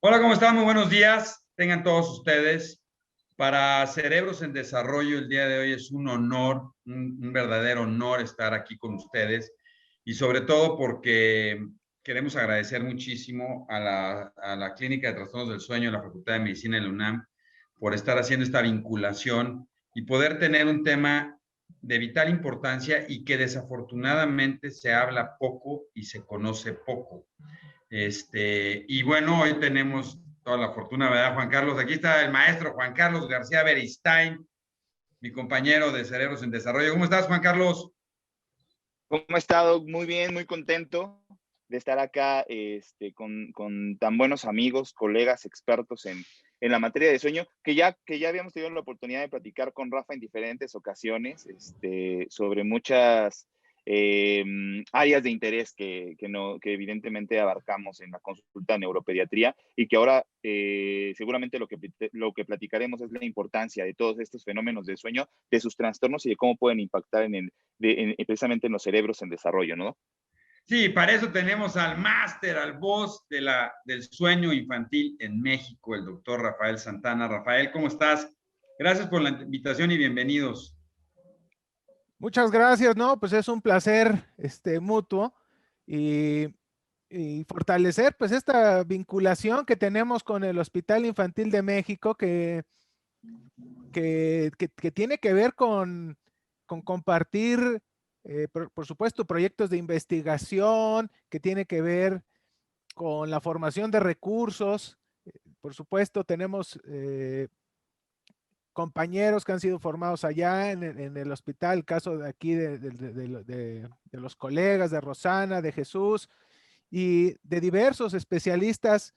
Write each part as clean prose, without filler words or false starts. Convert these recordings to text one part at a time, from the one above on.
Hola, ¿cómo están? Muy buenos días. Tengan todos ustedes. Para Cerebros en Desarrollo, el día de hoy es un honor, un verdadero honor estar aquí con ustedes y sobre todo porque queremos agradecer muchísimo a la Clínica de Trastornos del Sueño de la Facultad de Medicina de la UNAM por estar haciendo esta vinculación y poder tener un tema de vital importancia y que desafortunadamente se habla poco y se conoce poco. Y bueno, hoy tenemos toda la fortuna, ¿verdad, Juan Carlos? Aquí está el maestro Juan Carlos García Beristain, mi compañero de Cerebros en Desarrollo. ¿Cómo estás, Juan Carlos? ¿Cómo ha estado? Muy bien, muy contento de estar acá con tan buenos amigos, colegas, expertos en la materia de sueño, que ya habíamos tenido la oportunidad de platicar con Rafa en diferentes ocasiones sobre muchas áreas de interés que evidentemente abarcamos en la consulta de neuropediatría y que ahora seguramente lo que platicaremos es la importancia de todos estos fenómenos de sueño, de sus trastornos y de cómo pueden impactar precisamente en los cerebros en desarrollo, ¿no? Sí, para eso tenemos al máster, al boss del sueño infantil en México, el doctor Rafael Santana. Rafael, ¿cómo estás? Gracias por la invitación y bienvenidos. Muchas gracias, ¿no? Pues es un placer mutuo y, y fortalecer pues esta vinculación que tenemos con el Hospital Infantil de México que tiene que ver con compartir, por supuesto, proyectos de investigación, que tiene que ver con la formación de recursos. Por supuesto, tenemos compañeros que han sido formados allá en el hospital, el caso de aquí de los colegas, de Rosana, de Jesús y de diversos especialistas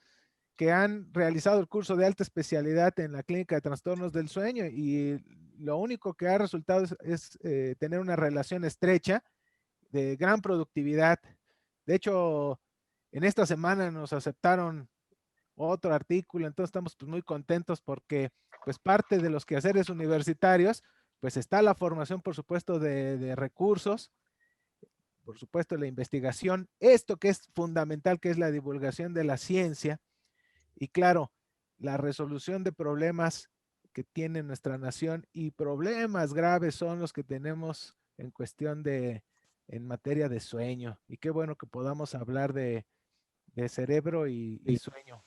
que han realizado el curso de alta especialidad en la clínica de trastornos del sueño, y lo único que ha resultado es tener una relación estrecha de gran productividad. De hecho, en esta semana nos aceptaron otro artículo, entonces estamos pues muy contentos porque pues parte de los quehaceres universitarios pues está la formación, por supuesto, de recursos, por supuesto la investigación, esto que es fundamental, que es la divulgación de la ciencia, y claro, la resolución de problemas que tiene nuestra nación, y problemas graves son los que tenemos en cuestión en materia de sueño, y qué bueno que podamos hablar de cerebro y sueño.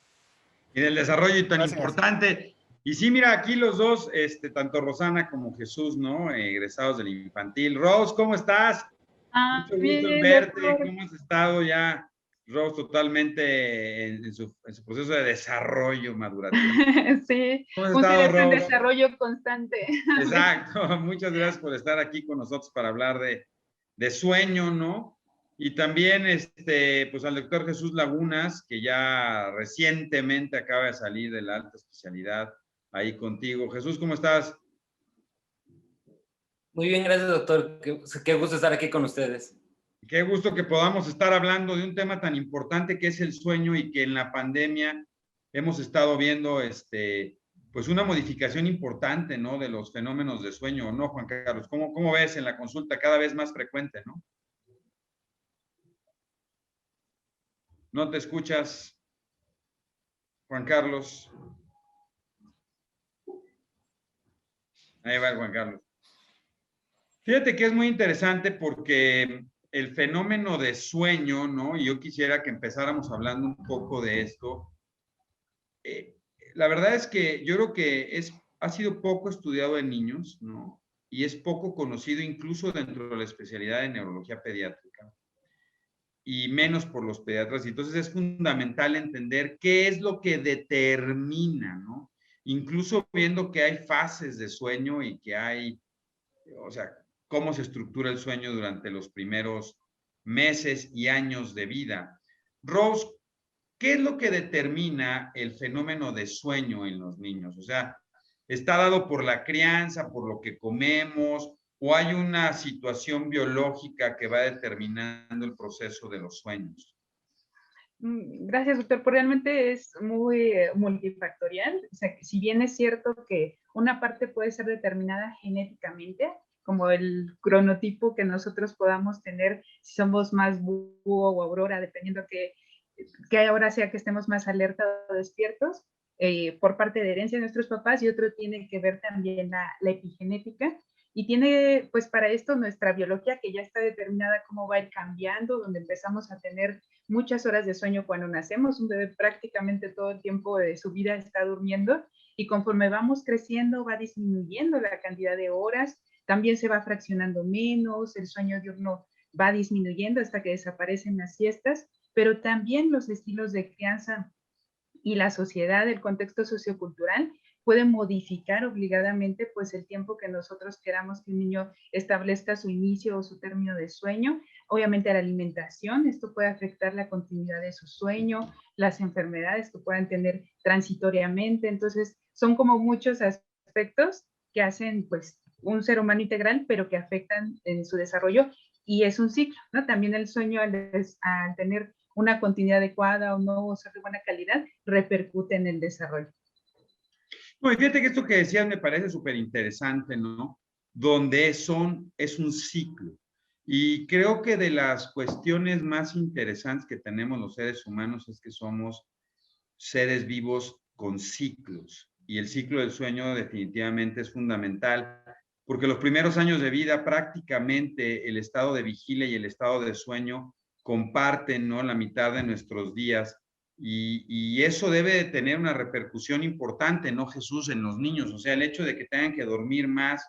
Y del desarrollo tan Gracias. importante. Y sí, mira, aquí los dos, tanto Rosana como Jesús, ¿no? Egresados del infantil. Rose, ¿cómo estás? Mucho gusto en Bien, verte. doctor. ¿Cómo has estado ya, Rose, totalmente en su proceso de desarrollo madurativo? Sí, ¿Cómo has estado, ustedes en Rose? desarrollo constante. Exacto. Muchas gracias por estar aquí con nosotros para hablar de sueño, ¿no? Y también, pues al doctor Jesús Lagunas, que ya recientemente acaba de salir de la alta especialidad ahí contigo. Jesús, ¿cómo estás? Muy bien, gracias, doctor. Qué gusto estar aquí con ustedes. Qué gusto que podamos estar hablando de un tema tan importante que es el sueño y que en la pandemia hemos estado viendo, pues una modificación importante, ¿no? De los fenómenos de sueño, ¿no, Juan Carlos? ¿Cómo ves en la consulta cada vez más frecuente, ¿no? No te escuchas, Juan Carlos. Ahí va el Juan Carlos. Fíjate que es muy interesante porque el fenómeno de sueño, ¿no? Y yo quisiera que empezáramos hablando un poco de esto. La verdad es que yo creo que ha sido poco estudiado en niños, ¿no? Y es poco conocido incluso dentro de la especialidad de neurología pediátrica y menos por los pediatras. Y entonces es fundamental entender qué es lo que determina, ¿no? Incluso viendo que hay fases de sueño y que hay, o sea, cómo se estructura el sueño durante los primeros meses y años de vida. Rose, ¿qué es lo que determina el fenómeno de sueño en los niños? O sea, ¿está dado por la crianza, por lo que comemos, o hay una situación biológica que va determinando el proceso de los sueños? Gracias, doctor. Pues realmente es muy multifactorial. O sea, si bien es cierto que una parte puede ser determinada genéticamente, como el cronotipo que nosotros podamos tener, si somos más búho o aurora, dependiendo que ahora sea que estemos más alerta o despiertos por parte de herencia de nuestros papás, y otro tiene que ver también la epigenética, y tiene pues para esto nuestra biología, que ya está determinada cómo va a ir cambiando, donde empezamos a tener muchas horas de sueño cuando nacemos. Un bebé prácticamente todo el tiempo de su vida está durmiendo, y conforme vamos creciendo va disminuyendo la cantidad de horas, también se va fraccionando menos, el sueño diurno va disminuyendo hasta que desaparecen las siestas, pero también los estilos de crianza y la sociedad, el contexto sociocultural, puede modificar obligadamente pues el tiempo que nosotros queramos que un niño establezca su inicio o su término de sueño. Obviamente la alimentación, esto puede afectar la continuidad de su sueño, las enfermedades que puedan tener transitoriamente. Entonces son como muchos aspectos que hacen pues un ser humano integral, pero que afectan en su desarrollo, y es un ciclo, ¿no? También el sueño al tener una continuidad adecuada o no, o ser de buena calidad, repercute en el desarrollo. No, y fíjate que esto que decías me parece súper interesante, ¿no? Donde es un ciclo. Y creo que de las cuestiones más interesantes que tenemos los seres humanos es que somos seres vivos con ciclos. Y el ciclo del sueño definitivamente es fundamental, porque los primeros años de vida prácticamente el estado de vigilia y el estado de sueño comparten, ¿no?, la mitad de nuestros días. Y eso debe de tener una repercusión importante, ¿no, Jesús?, en los niños. O sea, el hecho de que tengan que dormir más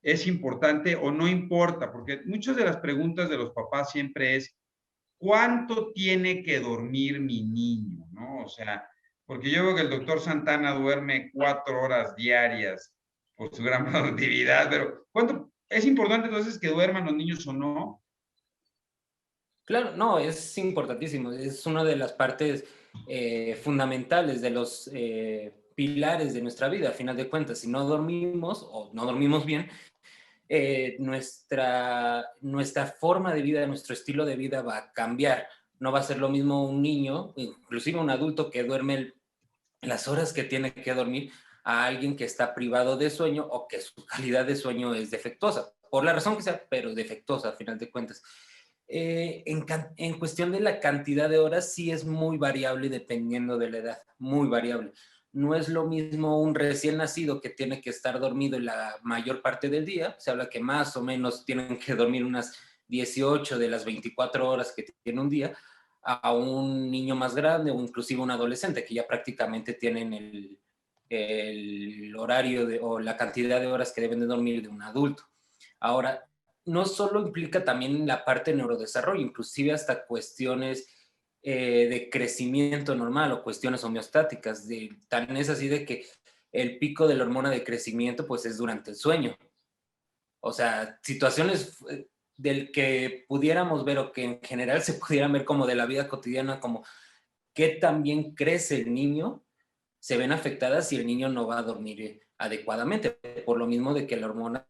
es importante o no importa, porque muchas de las preguntas de los papás siempre es, ¿cuánto tiene que dormir mi niño? ¿No? O sea, porque yo veo que el doctor Santana duerme 4 horas diarias por su gran productividad, pero ¿cuánto? ¿Es importante entonces que duerman los niños o no? Claro, no, es importantísimo. Es una de las partes fundamentales, de los pilares de nuestra vida. A final de cuentas, si no dormimos o no dormimos bien, nuestra forma de vida, nuestro estilo de vida va a cambiar. No va a ser lo mismo un niño, inclusive un adulto que duerme las horas que tiene que dormir, a alguien que está privado de sueño o que su calidad de sueño es defectuosa, por la razón que sea, pero defectuosa a final de cuentas. En cuestión de la cantidad de horas, sí es muy variable dependiendo de la edad, muy variable. No es lo mismo un recién nacido que tiene que estar dormido la mayor parte del día. Se habla que más o menos tienen que dormir unas 18 de las 24 horas que tiene un día, a un niño más grande o inclusive un adolescente que ya prácticamente tienen el horario o la cantidad de horas que deben de dormir de un adulto. Ahora, no solo implica también la parte de neurodesarrollo, inclusive hasta cuestiones de crecimiento normal o cuestiones homeostáticas. Tan es así de que el pico de la hormona de crecimiento pues es durante el sueño. O sea, situaciones del que pudiéramos ver o que en general se pudieran ver como de la vida cotidiana, como qué también crece el niño, se ven afectadas si el niño no va a dormir adecuadamente, por lo mismo de que la hormona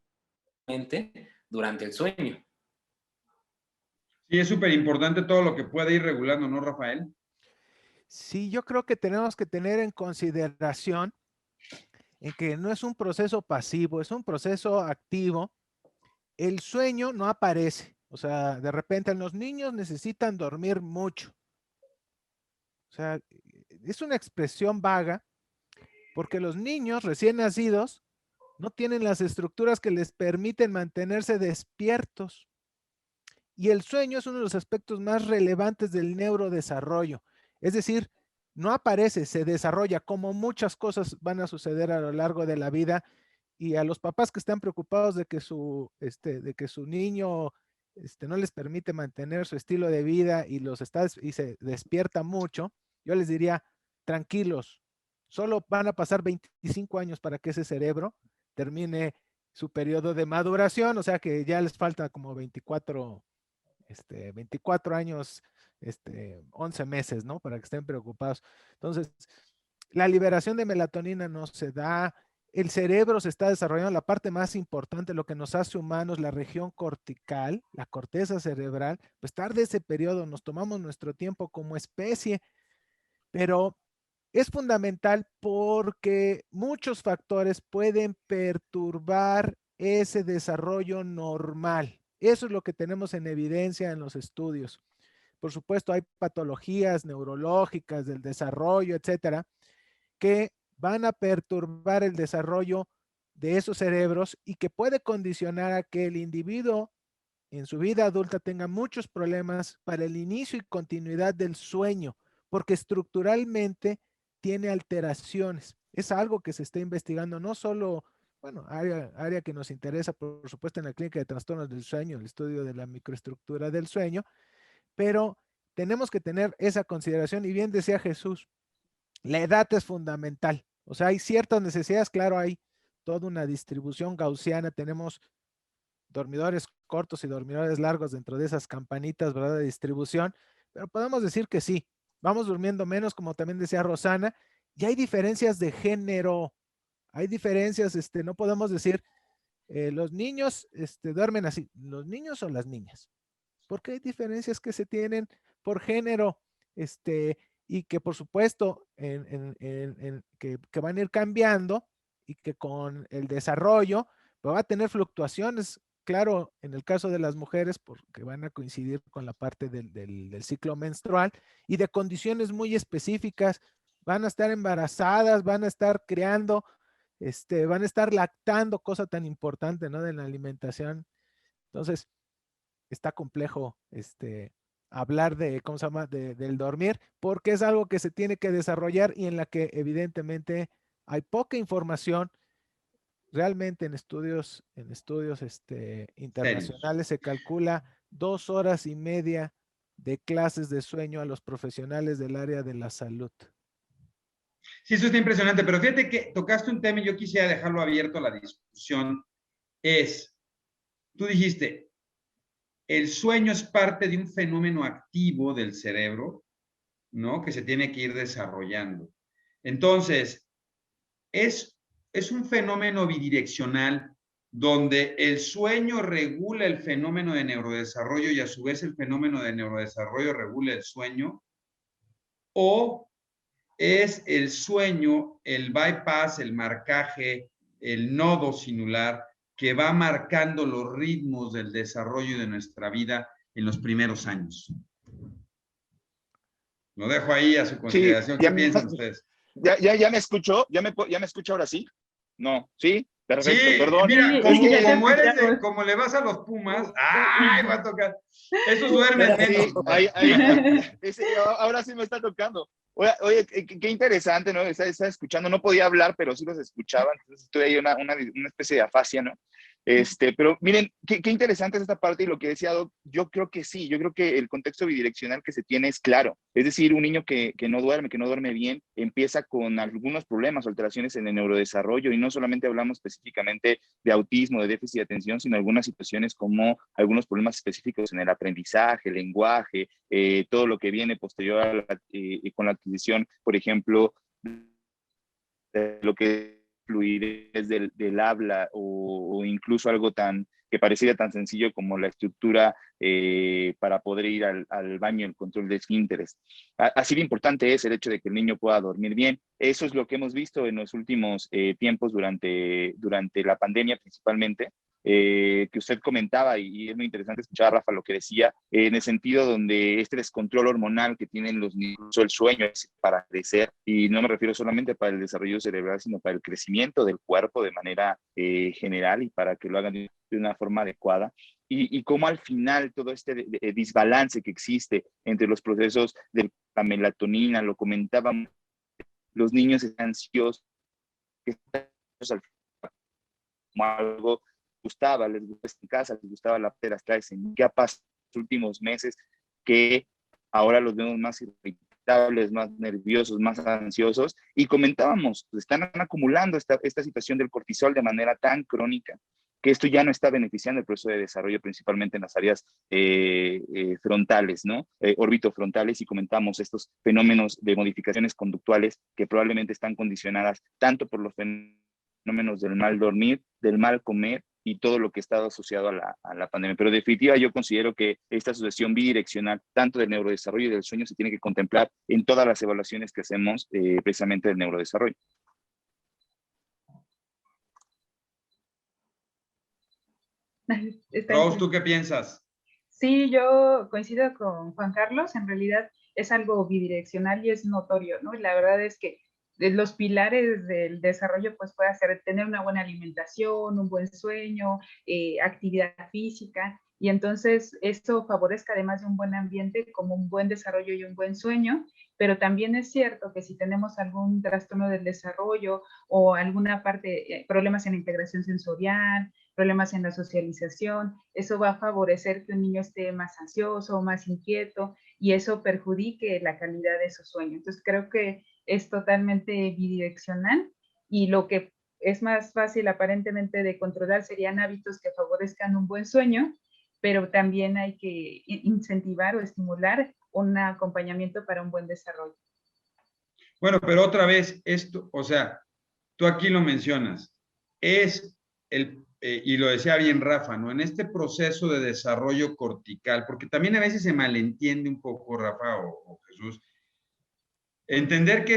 durante el sueño. Sí, es súper importante todo lo que puede ir regulando, ¿no, Rafael? Sí, yo creo que tenemos que tener en consideración en que no es un proceso pasivo, es un proceso activo. El sueño no aparece, o sea, de repente los niños necesitan dormir mucho. O sea, es una expresión vaga porque los niños recién nacidos no tienen las estructuras que les permiten mantenerse despiertos. Y el sueño es uno de los aspectos más relevantes del neurodesarrollo. Es decir, no aparece, se desarrolla, como muchas cosas van a suceder a lo largo de la vida. Y a los papás que están preocupados de que su niño no les permite mantener su estilo de vida y y se despierta mucho, yo les diría, tranquilos, solo van a pasar 25 años para que ese cerebro termine su periodo de maduración, o sea que ya les falta como 24 años, 11 meses, ¿no? Para que estén preocupados. Entonces, la liberación de melatonina no se da, el cerebro se está desarrollando, la parte más importante, lo que nos hace humanos, la región cortical, la corteza cerebral, pues tarde ese periodo, nos tomamos nuestro tiempo como especie, pero es fundamental porque muchos factores pueden perturbar ese desarrollo normal. Eso es lo que tenemos en evidencia en los estudios. por supuesto hay patologías neurológicas del desarrollo, etcétera, que van a perturbar el desarrollo de esos cerebros y que puede condicionar a que el individuo en su vida adulta tenga muchos problemas para el inicio y continuidad del sueño, porque estructuralmente tiene alteraciones. Es algo que se está investigando, no solo, bueno, área que nos interesa, por supuesto, en la clínica de trastornos del sueño, el estudio de la microestructura del sueño, pero tenemos que tener esa consideración. Y bien decía Jesús, la edad es fundamental. O sea, hay ciertas necesidades, claro, hay toda una distribución gaussiana, tenemos dormidores cortos y dormidores largos dentro de esas campanitas, ¿verdad?, de distribución, pero podemos decir que sí, vamos durmiendo menos, como también decía Rosana, y hay diferencias de género, hay diferencias, no podemos decir, los niños duermen así, los niños o las niñas, porque hay diferencias que se tienen por género, y que por supuesto que van a ir cambiando y que con el desarrollo va a tener fluctuaciones, claro, en el caso de las mujeres, porque van a coincidir con la parte del ciclo menstrual y de condiciones muy específicas, van a estar embarazadas, van a estar criando, van a estar lactando, cosa tan importante, ¿no?, de la alimentación. Entonces, está complejo hablar de, ¿cómo se llama?, del dormir, porque es algo que se tiene que desarrollar y en la que evidentemente hay poca información. Realmente en estudios internacionales se calcula 2 horas y media de clases de sueño a los profesionales del área de la salud. Sí, eso está impresionante, pero fíjate que tocaste un tema y yo quisiera dejarlo abierto a la discusión. Tú dijiste, el sueño es parte de un fenómeno activo del cerebro, ¿no?, que se tiene que ir desarrollando. Entonces, es un fenómeno bidireccional donde el sueño regula el fenómeno de neurodesarrollo y a su vez el fenómeno de neurodesarrollo regula el sueño, o es el sueño, el bypass, el marcaje, el nodo sinular que va marcando los ritmos del desarrollo de nuestra vida en los primeros años. Lo dejo ahí a su consideración. Sí, ¿Qué piensan ustedes? ¿Ya me escuchó? ¿Ya me escucha ahora sí? No, ¿sí? Perfecto, Sí, perdón. mira, como le vas a los Pumas, ¡ay, va a tocar! Esos duermen menos. Sí, ahora sí me está tocando. Oye, qué interesante, ¿no? Estaba escuchando, no podía hablar, pero sí los escuchaba, entonces tuve ahí una especie de afasia, ¿no? Pero miren, qué interesante es esta parte y lo que decía Doc, yo creo que sí, yo creo que el contexto bidireccional que se tiene es claro, es decir, un niño que no duerme bien, empieza con algunos problemas o alteraciones en el neurodesarrollo y no solamente hablamos específicamente de autismo, de déficit de atención, sino algunas situaciones como algunos problemas específicos en el aprendizaje, el lenguaje, todo lo que viene posterior a con la adquisición, por ejemplo, de lo que fluidez del habla o incluso algo que pareciera tan sencillo como la estructura para poder ir al baño, el control de esfínteres. Así de importante es el hecho de que el niño pueda dormir bien. Eso es lo que hemos visto en los últimos tiempos durante la pandemia principalmente, que usted comentaba, y es muy interesante escuchar a Rafa lo que decía, en el sentido donde este descontrol hormonal que tienen los niños, el sueño es para crecer, y no me refiero solamente para el desarrollo cerebral, sino para el crecimiento del cuerpo de manera general y para que lo hagan de una forma adecuada. Y cómo al final todo este desbalance que existe entre los procesos de la melatonina, lo comentaban, los niños están ansiosos, que están como algo les gusta en casa, les gustaba la de las clases. ¿Qué ha pasado en los últimos meses? Que ahora los vemos más irritables, más nerviosos, más ansiosos. Y comentábamos, están acumulando esta situación del cortisol de manera tan crónica que esto ya no está beneficiando el proceso de desarrollo, principalmente en las áreas frontales, ¿no? Orbitofrontales, y comentamos estos fenómenos de modificaciones conductuales que probablemente están condicionadas tanto por los fenómenos del mal dormir, del mal comer y todo lo que está asociado a la pandemia. Pero en definitiva yo considero que esta asociación bidireccional, tanto del neurodesarrollo y del sueño, se tiene que contemplar en todas las evaluaciones que hacemos precisamente del neurodesarrollo. Rose, ¿tú qué piensas? Sí, yo coincido con Juan Carlos, en realidad es algo bidireccional y es notorio, ¿no? La verdad es que de los pilares del desarrollo pues puede ser tener una buena alimentación, un buen sueño, actividad física, y entonces esto favorezca además de un buen ambiente como un buen desarrollo y un buen sueño, pero también es cierto que si tenemos algún trastorno del desarrollo o alguna parte, problemas en la integración sensorial, problemas en la socialización, eso va a favorecer que un niño esté más ansioso, más inquieto, y eso perjudique la calidad de su sueño. Entonces creo que es totalmente bidireccional, y lo que es más fácil aparentemente de controlar serían hábitos que favorezcan un buen sueño, pero también hay que incentivar o estimular un acompañamiento para un buen desarrollo. Bueno, pero otra vez, esto, o sea, tú aquí lo mencionas, es y lo decía bien Rafa, ¿no? En este proceso de desarrollo cortical, porque también a veces se malentiende un poco, Rafa o Jesús, entender que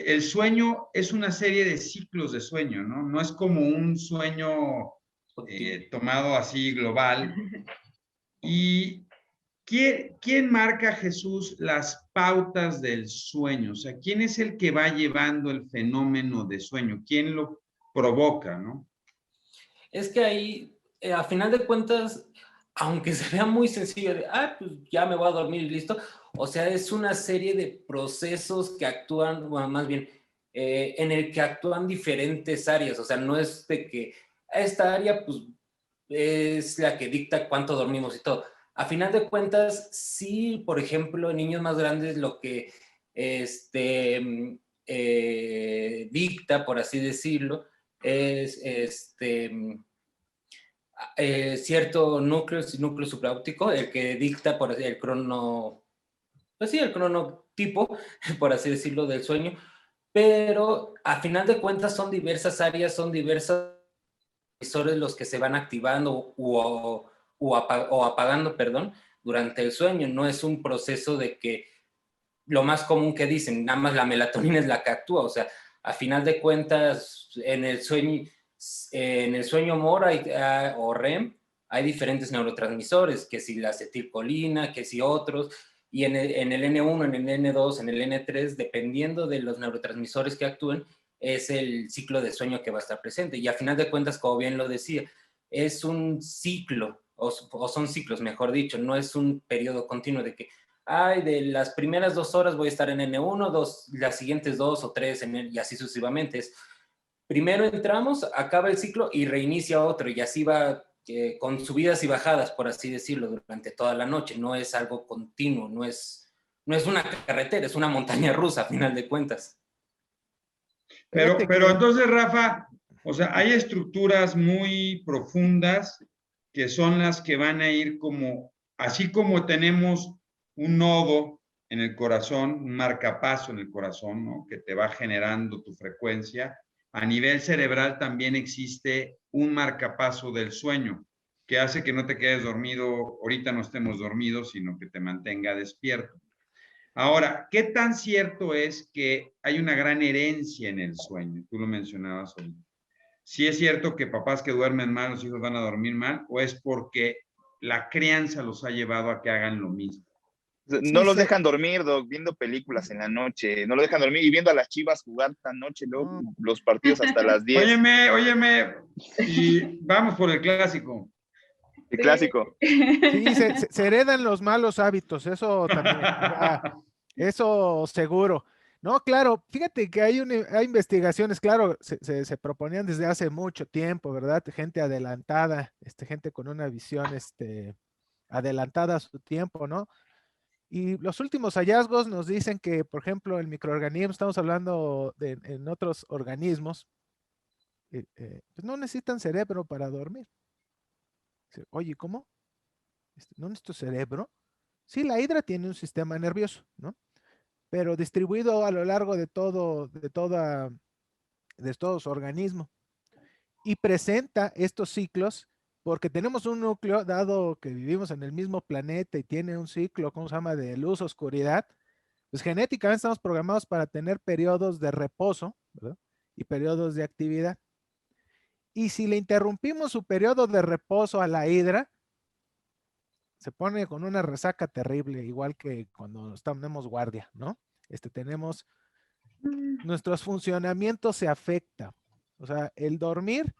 el sueño es una serie de ciclos de sueño, ¿no? No es como un sueño tomado así global. ¿Y quién marca, Jesús, las pautas del sueño? O sea, ¿quién es el que va llevando el fenómeno de sueño? ¿Quién lo provoca, no? Es que ahí, a final de cuentas, aunque se vea muy sencillo, de, pues ya me voy a dormir y listo, o sea, es una serie de procesos que actúan, bueno, más bien, en el que actúan diferentes áreas, o sea, no es de que esta área, pues, es la que dicta cuánto dormimos y todo. A final de cuentas, sí, por ejemplo, en niños más grandes lo que dicta, por así decirlo, es cierto núcleo supraóptico, el que dicta por así, el crono, pues sí, el cronotipo, por así decirlo, del sueño, pero a final de cuentas son diversas áreas, son diversos sensores los que se van activando o apagando, perdón, durante el sueño. No es un proceso de que lo más común que dicen, nada más la melatonina es la que actúa, o sea, a final de cuentas, en el sueño MOR o REM, hay diferentes neurotransmisores, que si la acetilcolina, que si otros, y en el N1, en el N2, en el N3, dependiendo de los neurotransmisores que actúen, es el ciclo de sueño que va a estar presente. Y a final de cuentas, como bien lo decía, es un ciclo, o son ciclos, mejor dicho, no es un periodo continuo de que de las primeras 2 horas voy a estar en N1, las siguientes 2 o 3 y así sucesivamente. Primero entramos, acaba el ciclo y reinicia otro, y así va con subidas y bajadas, por así decirlo, durante toda la noche. No es algo continuo, no es una carretera, es una montaña rusa, a final de cuentas. Pero entonces, Rafa, o sea, hay estructuras muy profundas que son las que van a ir como, así como tenemos un nodo en el corazón, un marcapaso en el corazón, ¿no? Que te va generando tu frecuencia. A nivel cerebral también existe un marcapaso del sueño que hace que no te quedes dormido, ahorita no estemos dormidos, sino que te mantenga despierto. Ahora, ¿qué tan cierto es que hay una gran herencia en el sueño? Tú lo mencionabas ahorita. ¿Sí es cierto que papás que duermen mal, los hijos van a dormir mal, o es porque la crianza los ha llevado a que hagan lo mismo? No los dejan dormir, Doc, viendo películas en la noche, no los dejan dormir y viendo a las Chivas jugar tan noche, luego los partidos hasta las 10. Óyeme, y vamos por el clásico. El clásico. Sí, se heredan los malos hábitos, eso también, eso seguro. No, claro, fíjate que hay investigaciones, claro, se proponían desde hace mucho tiempo, ¿verdad? Gente adelantada, gente con una visión adelantada a su tiempo, ¿no? Y los últimos hallazgos nos dicen que, por ejemplo, el microorganismo, estamos hablando en otros organismos, pues no necesitan cerebro para dormir. Oye, ¿cómo? ¿No necesito cerebro? Sí, la hidra tiene un sistema nervioso, ¿no? Pero distribuido a lo largo de todo su organismo. Y presenta estos ciclos porque tenemos un núcleo, dado que vivimos en el mismo planeta y tiene un ciclo, ¿cómo se llama?, de luz-oscuridad, pues genéticamente estamos programados para tener periodos de reposo, ¿verdad?, y periodos de actividad. Y si le interrumpimos su periodo de reposo a la hidra, se pone con una resaca terrible, igual que cuando tenemos guardia, ¿no? Tenemos, nuestros funcionamientos se afecta. O sea, el dormir,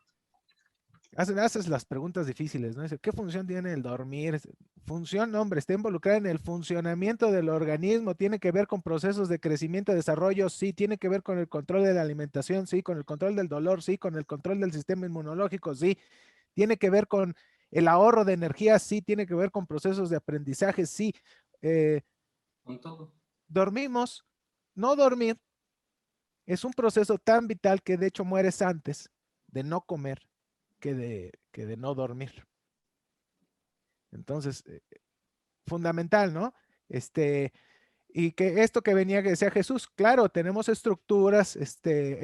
haces las preguntas difíciles, ¿no? Dice, ¿qué función tiene el dormir? Función, hombre, está involucrada en el funcionamiento del organismo, tiene que ver con procesos de crecimiento, desarrollo, sí, tiene que ver con el control de la alimentación, sí, con el control del dolor, sí, con el control del sistema inmunológico, sí, tiene que ver con el ahorro de energía, sí, tiene que ver con procesos de aprendizaje, sí. Con todo. Dormimos, no dormir es un proceso tan vital que de hecho mueres antes de no comer que de no dormir. Entonces, fundamental, ¿no? Y que esto que venía que decía Jesús, claro, tenemos estructuras, este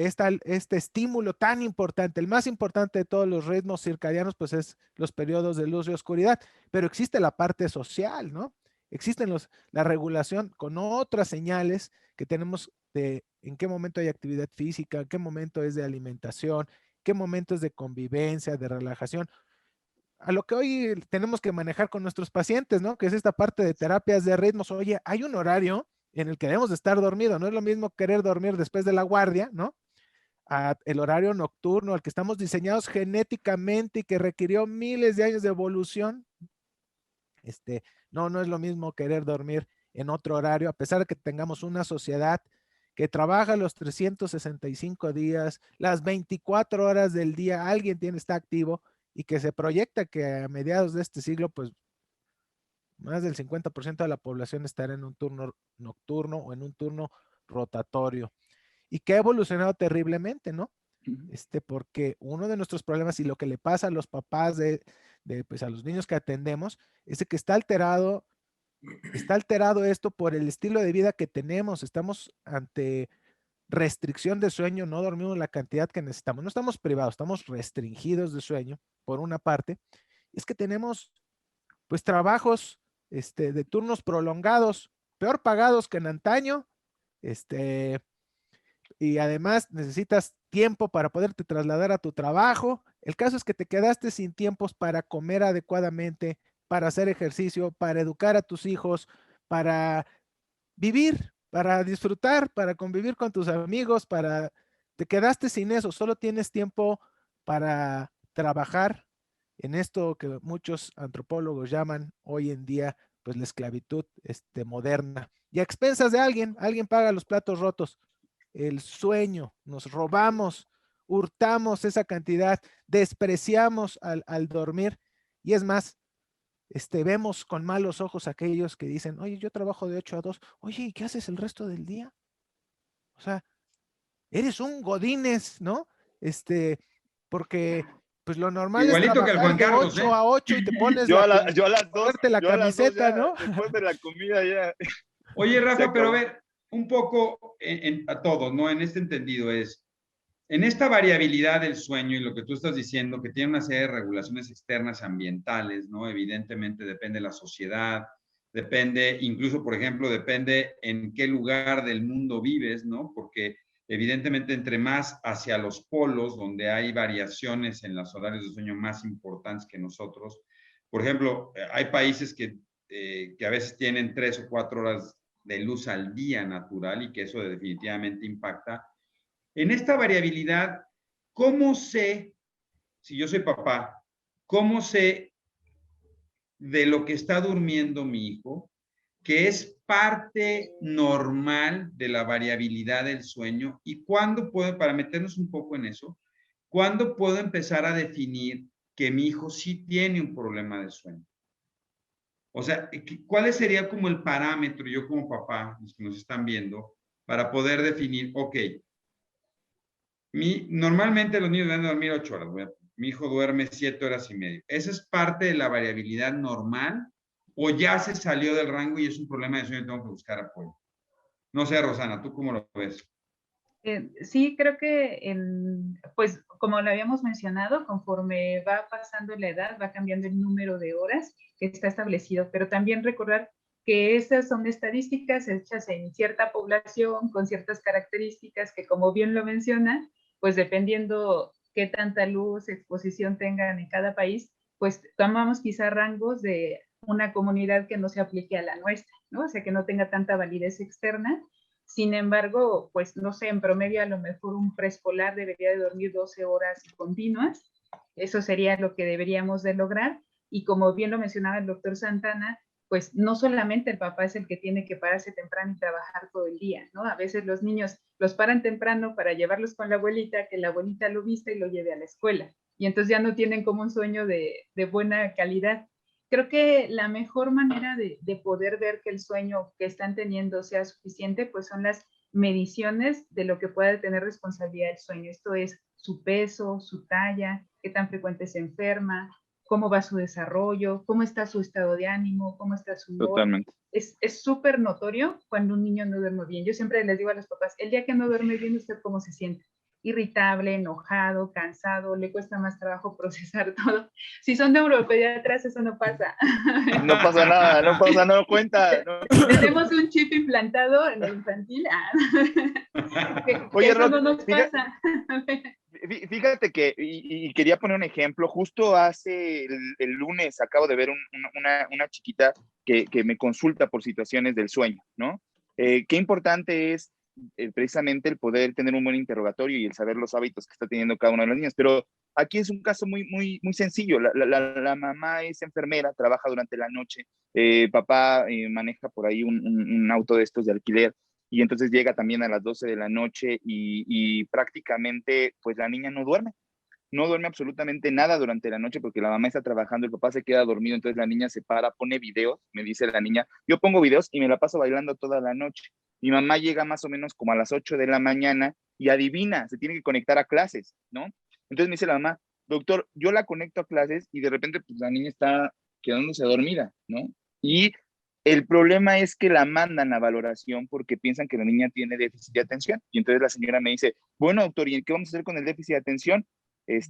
estímulo tan importante, el más importante de todos los ritmos circadianos, pues es los periodos de luz y oscuridad, pero existe la parte social, ¿no? Existen la regulación con otras señales que tenemos de en qué momento hay actividad física, en qué momento es de alimentación, qué momento es de convivencia, de relajación. A lo que hoy tenemos que manejar con nuestros pacientes, ¿no? Que es esta parte de terapias de ritmos. Oye, hay un horario en el que debemos de estar dormidos. No es lo mismo querer dormir después de la guardia, ¿no? El horario nocturno, al que estamos diseñados genéticamente y que requirió miles de años de evolución. No es lo mismo querer dormir en otro horario, a pesar de que tengamos una sociedad que trabaja los 365 días, las 24 horas del día, alguien está activo y que se proyecta que a mediados de este siglo, pues más del 50% de la población estará en un turno nocturno o en un turno rotatorio y que ha evolucionado terriblemente, ¿no? Porque uno de nuestros problemas y lo que le pasa a los papás pues a los niños que atendemos es que está alterado esto por el estilo de vida que tenemos. Estamos ante restricción de sueño, no dormimos la cantidad que necesitamos, no estamos privados, estamos restringidos de sueño, por una parte. Es que tenemos pues trabajos de turnos prolongados, peor pagados que en antaño, y además necesitas tiempo para poderte trasladar a tu trabajo. El caso es que te quedaste sin tiempos para comer adecuadamente, para hacer ejercicio, para educar a tus hijos, para vivir, para disfrutar, para convivir con tus amigos, te quedaste sin eso, solo tienes tiempo para trabajar en esto que muchos antropólogos llaman hoy en día pues la esclavitud moderna. Y a expensas de alguien paga los platos rotos. El sueño, nos robamos, hurtamos esa cantidad, despreciamos al dormir y es más, vemos con malos ojos a aquellos que dicen, oye, yo trabajo de 8 a 2, oye, ¿y qué haces el resto del día? O sea, eres un godínez, ¿no? Porque pues lo normal es Igualito que el trabajar Juan de Carlos, 8 a 8 y te pones yo a las dos, ponerte la yo a las 2 camiseta, ya, ¿no? después de la comida ya. Oye, Se Rafa, pero a acabó. ver, un poco a todos, ¿no? En este entendido es, en esta variabilidad del sueño y lo que tú estás diciendo, que tiene una serie de regulaciones externas ambientales, ¿no? Evidentemente depende de la sociedad, depende, incluso, por ejemplo, depende en qué lugar del mundo vives, ¿no? Porque evidentemente entre más hacia los polos, donde hay variaciones en los horarios de sueño más importantes que nosotros, por ejemplo, hay países que a veces tienen 3 o 4 horas de luz al día natural y que eso definitivamente impacta. En esta variabilidad, ¿cómo sé, si yo soy papá, cómo sé de lo que está durmiendo mi hijo, que es parte normal de la variabilidad del sueño y cuándo puedo, para meternos un poco en eso, cuándo puedo empezar a definir que mi hijo sí tiene un problema de sueño? O sea, ¿cuál sería como el parámetro, yo como papá, los que nos están viendo, para poder definir, ok, normalmente los niños deben dormir 8 horas. Mi hijo duerme 7 horas y media. ¿Esa es parte de la variabilidad normal o ya se salió del rango y es un problema de sueño y tengo que buscar apoyo? No sé, Rosana, ¿tú cómo lo ves? Sí, creo que pues como lo habíamos mencionado, conforme va pasando la edad, va cambiando el número de horas que está establecido, pero también recordar que estas son estadísticas hechas en cierta población con ciertas características que, como bien lo menciona, pues dependiendo qué tanta luz, exposición tengan en cada país, pues tomamos quizá rangos de una comunidad que no se aplique a la nuestra, ¿no? O sea, que no tenga tanta validez externa. Sin embargo, pues no sé, en promedio a lo mejor un preescolar debería de dormir 12 horas continuas. Eso sería lo que deberíamos de lograr. Y como bien lo mencionaba el doctor Santana, pues no solamente el papá es el que tiene que pararse temprano y trabajar todo el día, ¿no? A veces los niños los paran temprano para llevarlos con la abuelita, que la abuelita lo vista y lo lleve a la escuela. Y entonces ya no tienen como un sueño de buena calidad. Creo que la mejor manera de poder ver que el sueño que están teniendo sea suficiente, pues son las mediciones de lo que puede tener responsabilidad el sueño. Esto es su peso, su talla, qué tan frecuente se enferma, cómo va su desarrollo, cómo está su estado de ánimo, cómo está su humor. Totalmente. Es súper notorio cuando un niño no duerme bien. Yo siempre les digo a los papás, el día que no duerme bien, ¿usted cómo se siente? Irritable, enojado, cansado, le cuesta más trabajo procesar todo. Si son neuropediatras, eso no pasa. No pasa nada, no pasa, no cuenta. No. Tenemos un chip implantado en el infantil. Oye, eso no nos pasa. Fíjate que, y quería poner un ejemplo, justo hace el lunes acabo de ver una chiquita que me consulta por situaciones del sueño, ¿no? Qué importante es precisamente el poder tener un buen interrogatorio y el saber los hábitos que está teniendo cada una de las niñas, pero aquí es un caso muy sencillo. La mamá es enfermera, trabaja durante la noche, papá maneja por ahí un auto de estos de alquiler, y entonces llega también a las 12 de la noche y prácticamente pues la niña no duerme absolutamente nada durante la noche porque la mamá está trabajando, el papá se queda dormido, entonces la niña se para, pone videos, me dice la niña, yo pongo videos y me la paso bailando toda la noche. Mi mamá llega más o menos como a las 8 de la mañana y adivina, se tiene que conectar a clases, ¿no? Entonces me dice la mamá, doctor, yo la conecto a clases y de repente pues la niña está quedándose dormida, ¿no? Y el problema es que la mandan a valoración porque piensan que la niña tiene déficit de atención. Y entonces la señora me dice, bueno, doctor, ¿y qué vamos a hacer con el déficit de atención?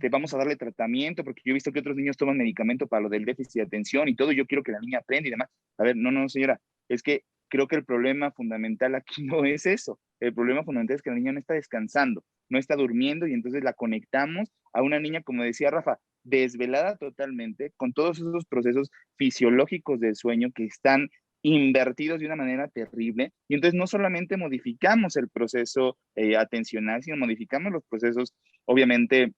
Vamos a darle tratamiento, porque yo he visto que otros niños toman medicamento para lo del déficit de atención y todo, yo quiero que la niña aprenda y demás. A ver, no, señora, es que creo que el problema fundamental aquí no es eso. El problema fundamental es que la niña no está descansando, no está durmiendo y entonces la conectamos a una niña, como decía Rafa, desvelada totalmente, con todos esos procesos fisiológicos del sueño que están invertidos de una manera terrible. Y entonces no solamente modificamos el proceso atencional, sino modificamos los procesos, obviamente,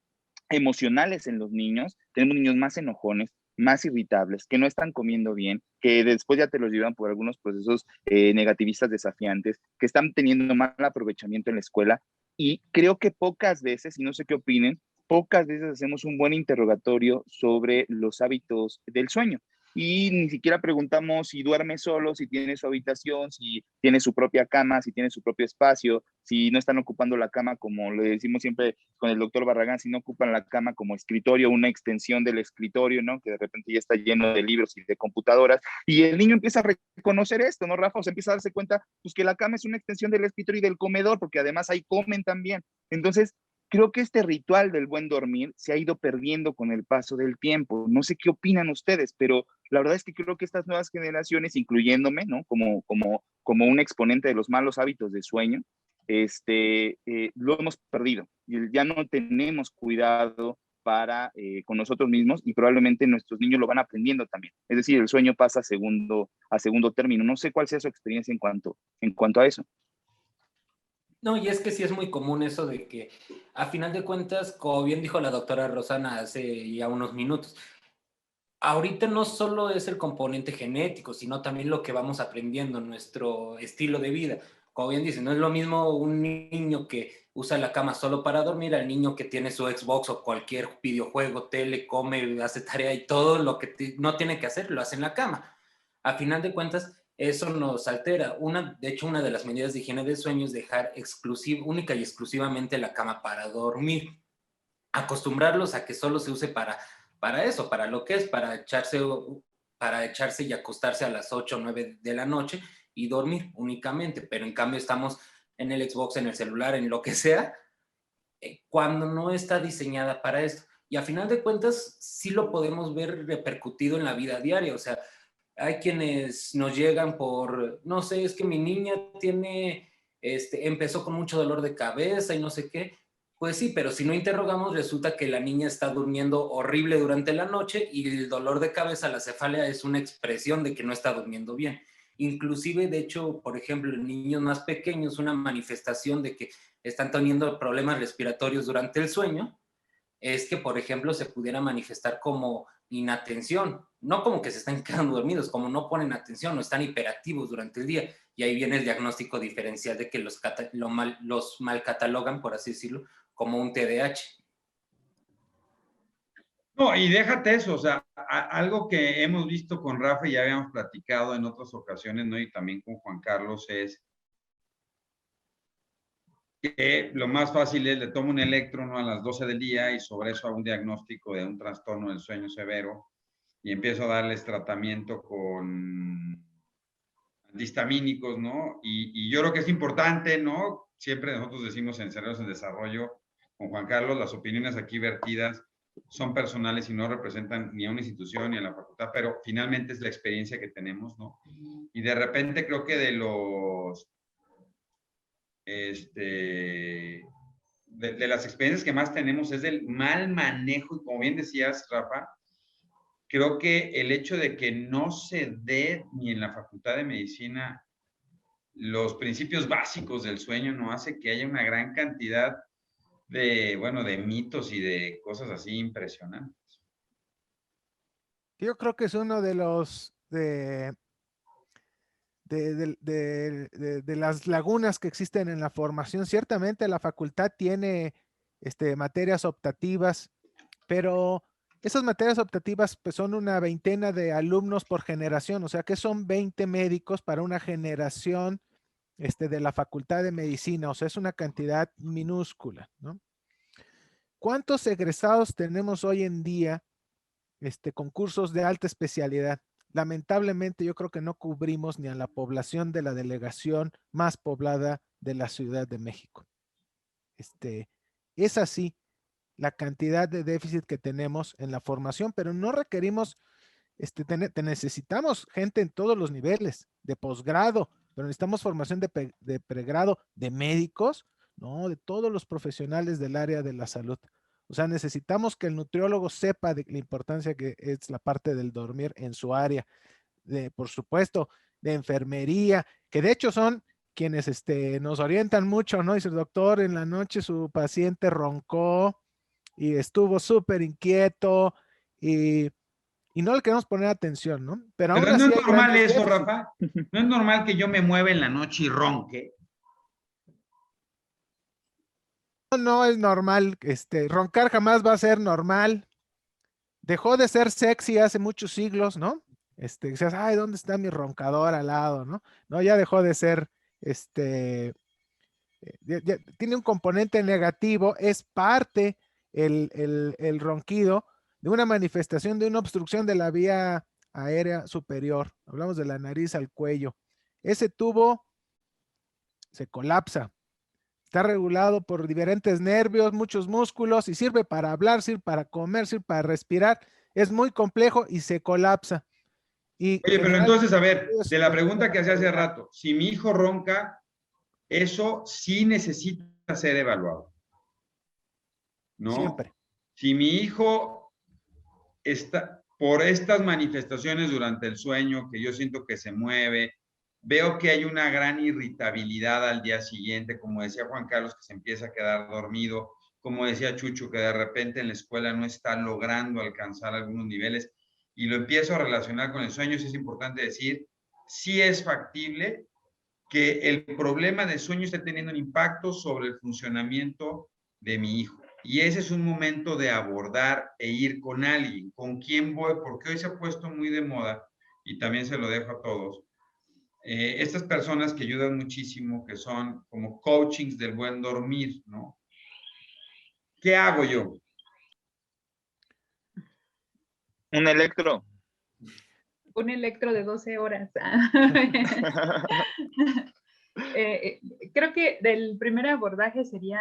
emocionales en los niños. Tenemos niños más enojones, más irritables, que no están comiendo bien, que después ya te los llevan por algunos procesos negativistas desafiantes, que están teniendo mal aprovechamiento en la escuela. Y creo que pocas veces, y no sé qué opinen, pocas veces hacemos un buen interrogatorio sobre los hábitos del sueño. Y ni siquiera preguntamos si duerme solo, si tiene su habitación, si tiene su propia cama, si tiene su propio espacio, si no están ocupando la cama, como le decimos siempre con el doctor Barragán, si no ocupan la cama como escritorio, una extensión del escritorio, ¿no? Que de repente ya está lleno de libros y de computadoras. Y el niño empieza a reconocer esto, ¿no, Rafa? O sea, empieza a darse cuenta, pues, que la cama es una extensión del escritorio y del comedor, porque además ahí comen también. Entonces, creo que este ritual del buen dormir se ha ido perdiendo con el paso del tiempo. No sé qué opinan ustedes, pero la verdad es que creo que estas nuevas generaciones, incluyéndome, ¿no? Como un exponente de los malos hábitos de sueño, lo hemos perdido. Ya no tenemos cuidado con nosotros mismos y probablemente nuestros niños lo van aprendiendo también. Es decir, el sueño pasa a segundo término. No sé cuál sea su experiencia en cuanto a eso. No, y es que sí es muy común eso de que, a final de cuentas, como bien dijo la doctora Rosana hace ya unos minutos, ahorita no solo es el componente genético, sino también lo que vamos aprendiendo, nuestro estilo de vida. Como bien dice, no es lo mismo un niño que usa la cama solo para dormir al niño que tiene su Xbox o cualquier videojuego, tele, come, hace tarea y todo lo que no tiene que hacer, lo hace en la cama. A final de cuentas, eso nos altera. De hecho, una de las medidas de higiene del sueño es dejar única y exclusivamente la cama para dormir. Acostumbrarlos a que solo se use para eso, para lo que es, para echarse y acostarse a las 8 o 9 de la noche y dormir únicamente. Pero en cambio estamos en el Xbox, en el celular, en lo que sea, cuando no está diseñada para esto. Y a final de cuentas, sí lo podemos ver repercutido en la vida diaria. O sea, hay quienes nos llegan no sé, es que mi niña empezó con mucho dolor de cabeza y no sé qué. Pues sí, pero si no interrogamos, resulta que la niña está durmiendo horrible durante la noche y el dolor de cabeza, la cefalea, es una expresión de que no está durmiendo bien. Inclusive, de hecho, por ejemplo, en niños más pequeños, una manifestación de que están teniendo problemas respiratorios durante el sueño es que, por ejemplo, se pudiera manifestar como inatención, no como que se están quedando dormidos, como no ponen atención o están hiperactivos durante el día. Y ahí viene el diagnóstico diferencial de que los mal catalogan, por así decirlo, como un TDAH. No, y déjate eso, o sea, algo que hemos visto con Rafa y ya habíamos platicado en otras ocasiones, ¿no? Y también con Juan Carlos es que lo más fácil es le tomo un electro, ¿no? A las 12 del día y sobre eso hago un diagnóstico de un trastorno del sueño severo y empiezo a darles tratamiento con antihistamínicos, ¿no? Y yo creo que es importante, ¿no? Siempre nosotros decimos en Cerebros en Desarrollo, con Juan Carlos, las opiniones aquí vertidas son personales y no representan ni a una institución ni a la facultad, pero finalmente es la experiencia que tenemos, ¿no? Y de repente creo que de los, de las experiencias que más tenemos es del mal manejo, y como bien decías, Rafa, creo que el hecho de que no se dé ni en la Facultad de Medicina los principios básicos del sueño no hace que haya una gran cantidad de, bueno, de mitos y de cosas así impresionantes. Yo creo que es uno de los de las lagunas que existen en la formación. Ciertamente la facultad tiene materias optativas, pero esas materias optativas pues, son una veintena de alumnos por generación, o sea que son 20 médicos para una generación de la Facultad de Medicina, o sea, es una cantidad minúscula, ¿no? ¿Cuántos egresados tenemos hoy en día con cursos de alta especialidad? Lamentablemente yo creo que no cubrimos ni a la población de la delegación más poblada de la Ciudad de México. Es así la cantidad de déficit que tenemos en la formación, pero no requerimos, necesitamos gente en todos los niveles, de posgrado, pero necesitamos formación de pregrado, de médicos, no, de todos los profesionales del área de la salud. O sea, necesitamos que el nutriólogo sepa de la importancia que es la parte del dormir en su área, por supuesto, de enfermería, que de hecho son quienes nos orientan mucho, ¿no? Dice el doctor, en la noche su paciente roncó y estuvo súper inquieto y no le queremos poner atención, ¿no? Pero aún Pero no así es hay normal grandes eso, déficits. Rafa. No es normal que yo me mueva en la noche y ronque. No es normal, roncar jamás va a ser normal. Dejó de ser sexy hace muchos siglos, ¿no? Decías, ay, ¿dónde está mi roncador al lado, no? No, ya dejó de ser, tiene un componente negativo, es parte el ronquido de una manifestación de una obstrucción de la vía aérea superior. Hablamos de la nariz al cuello. Ese tubo se colapsa. Está regulado por diferentes nervios, muchos músculos y sirve para hablar, sirve para comer, sirve para respirar. Es muy complejo y se colapsa. Y Oye, pero entonces, a ver, es de la pregunta que hacía hace rato, si mi hijo ronca, eso sí necesita ser evaluado, ¿no? siempre. Si mi hijo está por estas manifestaciones durante el sueño, que yo siento que se mueve, veo que hay una gran irritabilidad al día siguiente, como decía Juan Carlos, que se empieza a quedar dormido, como decía Chucho, que de repente en la escuela no está logrando alcanzar algunos niveles, y lo empiezo a relacionar con el sueño, es importante decir, sí es factible que el problema de sueño esté teniendo un impacto sobre el funcionamiento de mi hijo. Y ese es un momento de abordar e ir con alguien. ¿Con quién voy? Porque hoy se ha puesto muy de moda, y también se lo dejo a todos, estas personas que ayudan muchísimo, que son como coachings del buen dormir, ¿no? ¿Qué hago yo? Un electro. Un electro de 12 horas. Creo que del primer abordaje sería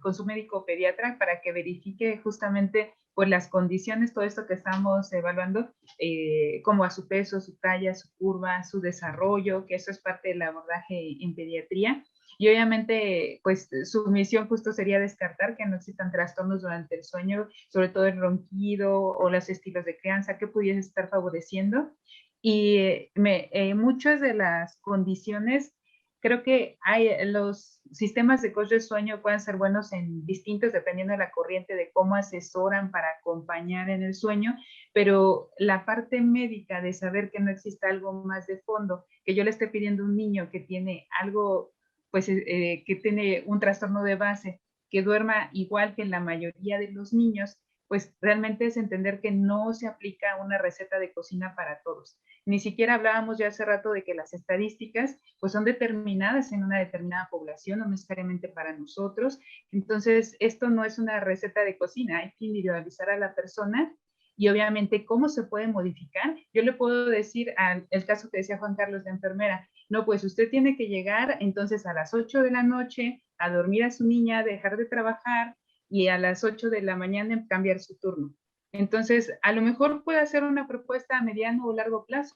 con su médico pediatra para que verifique justamente pues, las condiciones, todo esto que estamos evaluando, como a su peso, su talla, su curva, su desarrollo, que eso es parte del abordaje en pediatría. Y obviamente, pues su misión justo sería descartar que no existan trastornos durante el sueño, sobre todo el ronquido o los estilos de crianza que pudiese estar favoreciendo. Y muchas de las condiciones, creo que los sistemas de coach de sueño pueden ser buenos en distintos, dependiendo de la corriente, de cómo asesoran para acompañar en el sueño, pero la parte médica de saber que no existe algo más de fondo, que yo le esté pidiendo a un niño que tiene algo, pues que tiene un trastorno de base, que duerma igual que la mayoría de los niños, pues realmente es entender que no se aplica una receta de cocina para todos. Ni siquiera hablábamos ya hace rato de que las estadísticas pues son determinadas en una determinada población, no necesariamente para nosotros. Entonces, esto no es una receta de cocina, hay que individualizar a la persona y obviamente cómo se puede modificar. Yo le puedo decir al el caso que decía Juan Carlos de enfermera, no, pues usted tiene que llegar entonces a las 8 de la noche a dormir a su niña, dejar de trabajar y a las 8 de la mañana cambiar su turno. Entonces, a lo mejor puede hacer una propuesta a mediano o largo plazo.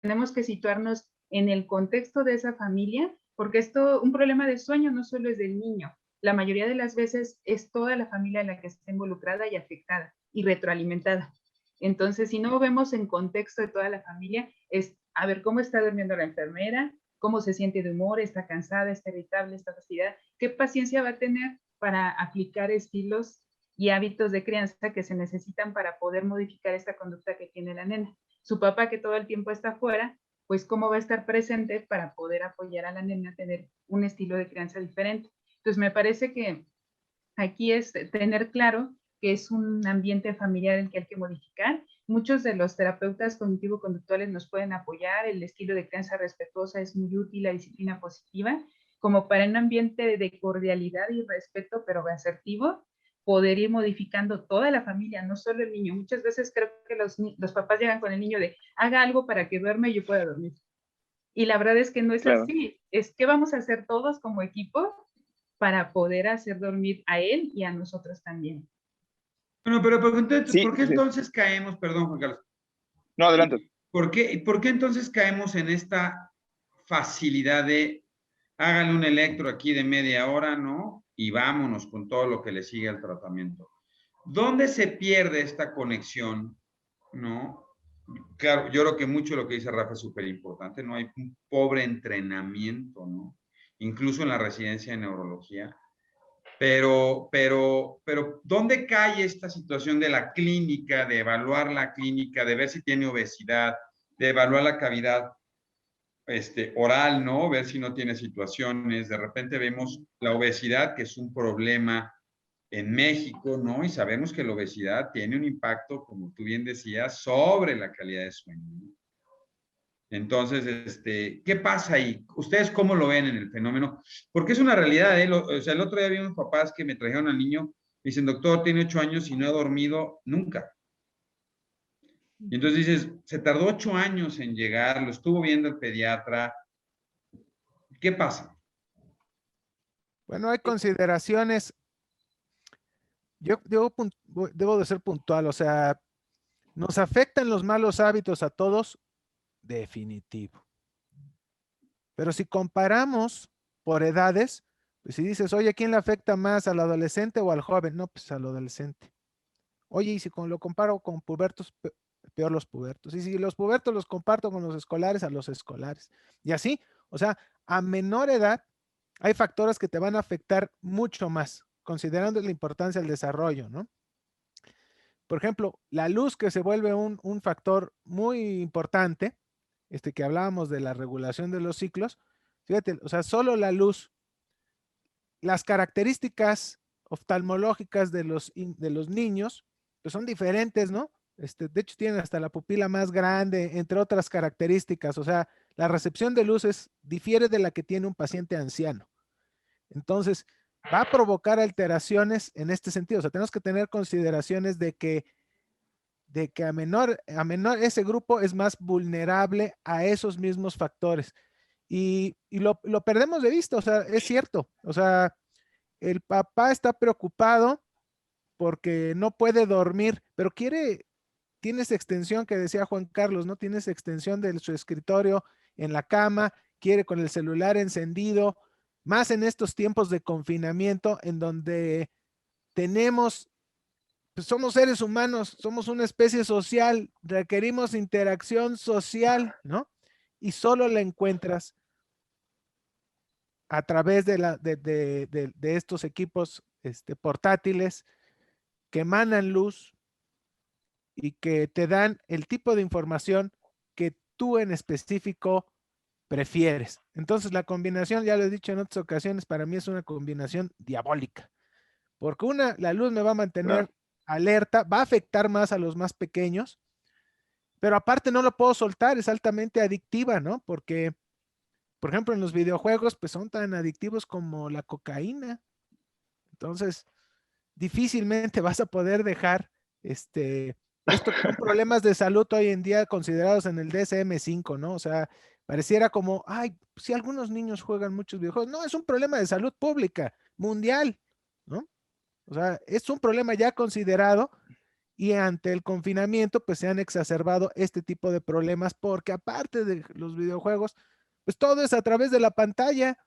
Tenemos que situarnos en el contexto de esa familia, porque esto, un problema de sueño no solo es del niño, la mayoría de las veces es toda la familia en la que está involucrada y afectada y retroalimentada. Entonces, si no vemos en contexto de toda la familia, es a ver cómo está durmiendo la enfermera, cómo se siente de humor, está cansada, está irritable, está fastidiada, qué paciencia va a tener para aplicar estilos y hábitos de crianza que se necesitan para poder modificar esta conducta que tiene la nena. Su papá, que todo el tiempo está afuera, pues cómo va a estar presente para poder apoyar a la nena a tener un estilo de crianza diferente. Entonces, me parece que aquí es tener claro que es un ambiente familiar el que hay que modificar. Muchos de los terapeutas cognitivo-conductuales nos pueden apoyar, el estilo de crianza respetuosa es muy útil, la disciplina positiva, como para un ambiente de cordialidad y respeto, pero asertivo, poder ir modificando toda la familia, no solo el niño. Muchas veces creo que los papás llegan con el niño de, haga algo para que duerma y yo pueda dormir. Y la verdad es que no es Claro. así, es que vamos a hacer todos como equipo para poder hacer dormir a él y a nosotros también. Bueno, pero entonces, Sí, ¿por qué sí. entonces caemos, perdón, Juan Carlos? No, adelante. ¿Por qué entonces caemos en esta facilidad de hágale un electro aquí de media hora, ¿no? Y vámonos con todo lo que le sigue al tratamiento. ¿Dónde se pierde esta conexión, ¿no? Claro, yo creo que mucho lo que dice Rafa es súper importante, ¿no? Hay un pobre entrenamiento, ¿no? Incluso en la residencia de neurología. Pero, ¿dónde cae esta situación de la clínica, de evaluar la clínica, de ver si tiene obesidad, de evaluar la cavidad oral, ¿no? Ver si no tiene situaciones. De repente vemos la obesidad, que es un problema en México, ¿no? Y sabemos que la obesidad tiene un impacto, como tú bien decías, sobre la calidad de sueño, ¿no? Entonces, ¿qué pasa ahí? ¿Ustedes cómo lo ven en el fenómeno? Porque es una realidad, ¿eh? O sea, el otro día vi unos papás que me trajeron al niño, me dicen, doctor, tiene 8 años y no ha dormido nunca. Y entonces dices, se tardó 8 años en llegar, lo estuvo viendo el pediatra. ¿Qué pasa? Bueno, hay consideraciones. Yo debo de ser puntual, o sea, ¿nos afectan los malos hábitos a todos? Definitivo. Pero si comparamos por edades, pues si dices, oye, ¿a quién le afecta más, al adolescente o al joven? No, pues al adolescente. Oye, y si lo comparo con pubertos, peor los pubertos. Y si los pubertos los comparto con los escolares, a los escolares. Y así, o sea, a menor edad hay factores que te van a afectar mucho más, considerando la importancia del desarrollo, ¿no? Por ejemplo, la luz, que se vuelve un factor muy importante, que hablábamos de la regulación de los ciclos. Fíjate, o sea, solo la luz, las características oftalmológicas de los niños, pues son diferentes, ¿no? De hecho, tienen hasta la pupila más grande, entre otras características. O sea, la recepción de luces difiere de la que tiene un paciente anciano. Entonces, va a provocar alteraciones en este sentido. O sea, tenemos que tener consideraciones de que a menor ese grupo es más vulnerable a esos mismos factores. Y lo perdemos de vista, o sea, es cierto. O sea, el papá está preocupado porque no puede dormir, pero tiene esa extensión que decía Juan Carlos, ¿no? Tiene esa extensión de su escritorio en la cama, quiere con el celular encendido, más en estos tiempos de confinamiento en donde tenemos, pues somos seres humanos, somos una especie social, requerimos interacción social, ¿no? Y solo la encuentras a través de estos equipos portátiles que emanan luz y que te dan el tipo de información que tú en específico prefieres. Entonces la combinación, ya lo he dicho en otras ocasiones, para mí es una combinación diabólica, porque la luz me va a mantener alerta, va a afectar más a los más pequeños, pero aparte no lo puedo soltar, es altamente adictiva, ¿no? Porque, por ejemplo, en los videojuegos, pues son tan adictivos como la cocaína. Entonces, difícilmente vas a poder dejar esto que son problemas de salud hoy en día considerados en el DSM-5, ¿no? O sea, pareciera como, ay, si algunos niños juegan muchos videojuegos. No, es un problema de salud pública, mundial, ¿no? O sea, es un problema ya considerado y ante el confinamiento, pues se han exacerbado este tipo de problemas porque aparte de los videojuegos, pues todo es a través de la pantalla.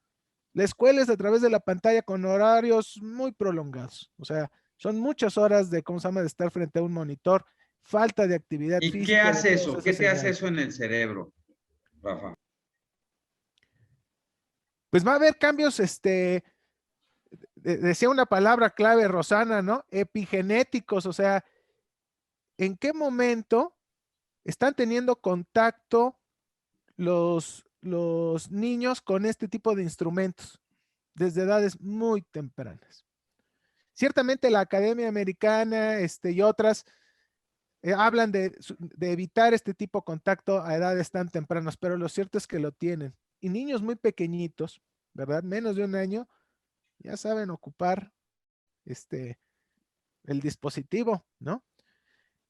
La escuela es a través de la pantalla con horarios muy prolongados. O sea, son muchas horas de, ¿cómo se llama?, de estar frente a un monitor, falta de actividad ¿Y qué física, de hace todos eso? ¿Qué esos te hace señales. eso en el cerebro, Rafa? Pues va a haber cambios, decía una palabra clave, Rosana, ¿no? Epigenéticos, o sea, ¿en qué momento están teniendo contacto los niños con este tipo de instrumentos? Desde edades muy tempranas. Ciertamente la Academia Americana y otras hablan de evitar este tipo de contacto a edades tan tempranas, pero lo cierto es que lo tienen. Y niños muy pequeñitos, ¿verdad? Menos de un año, ya saben ocupar el dispositivo, ¿no?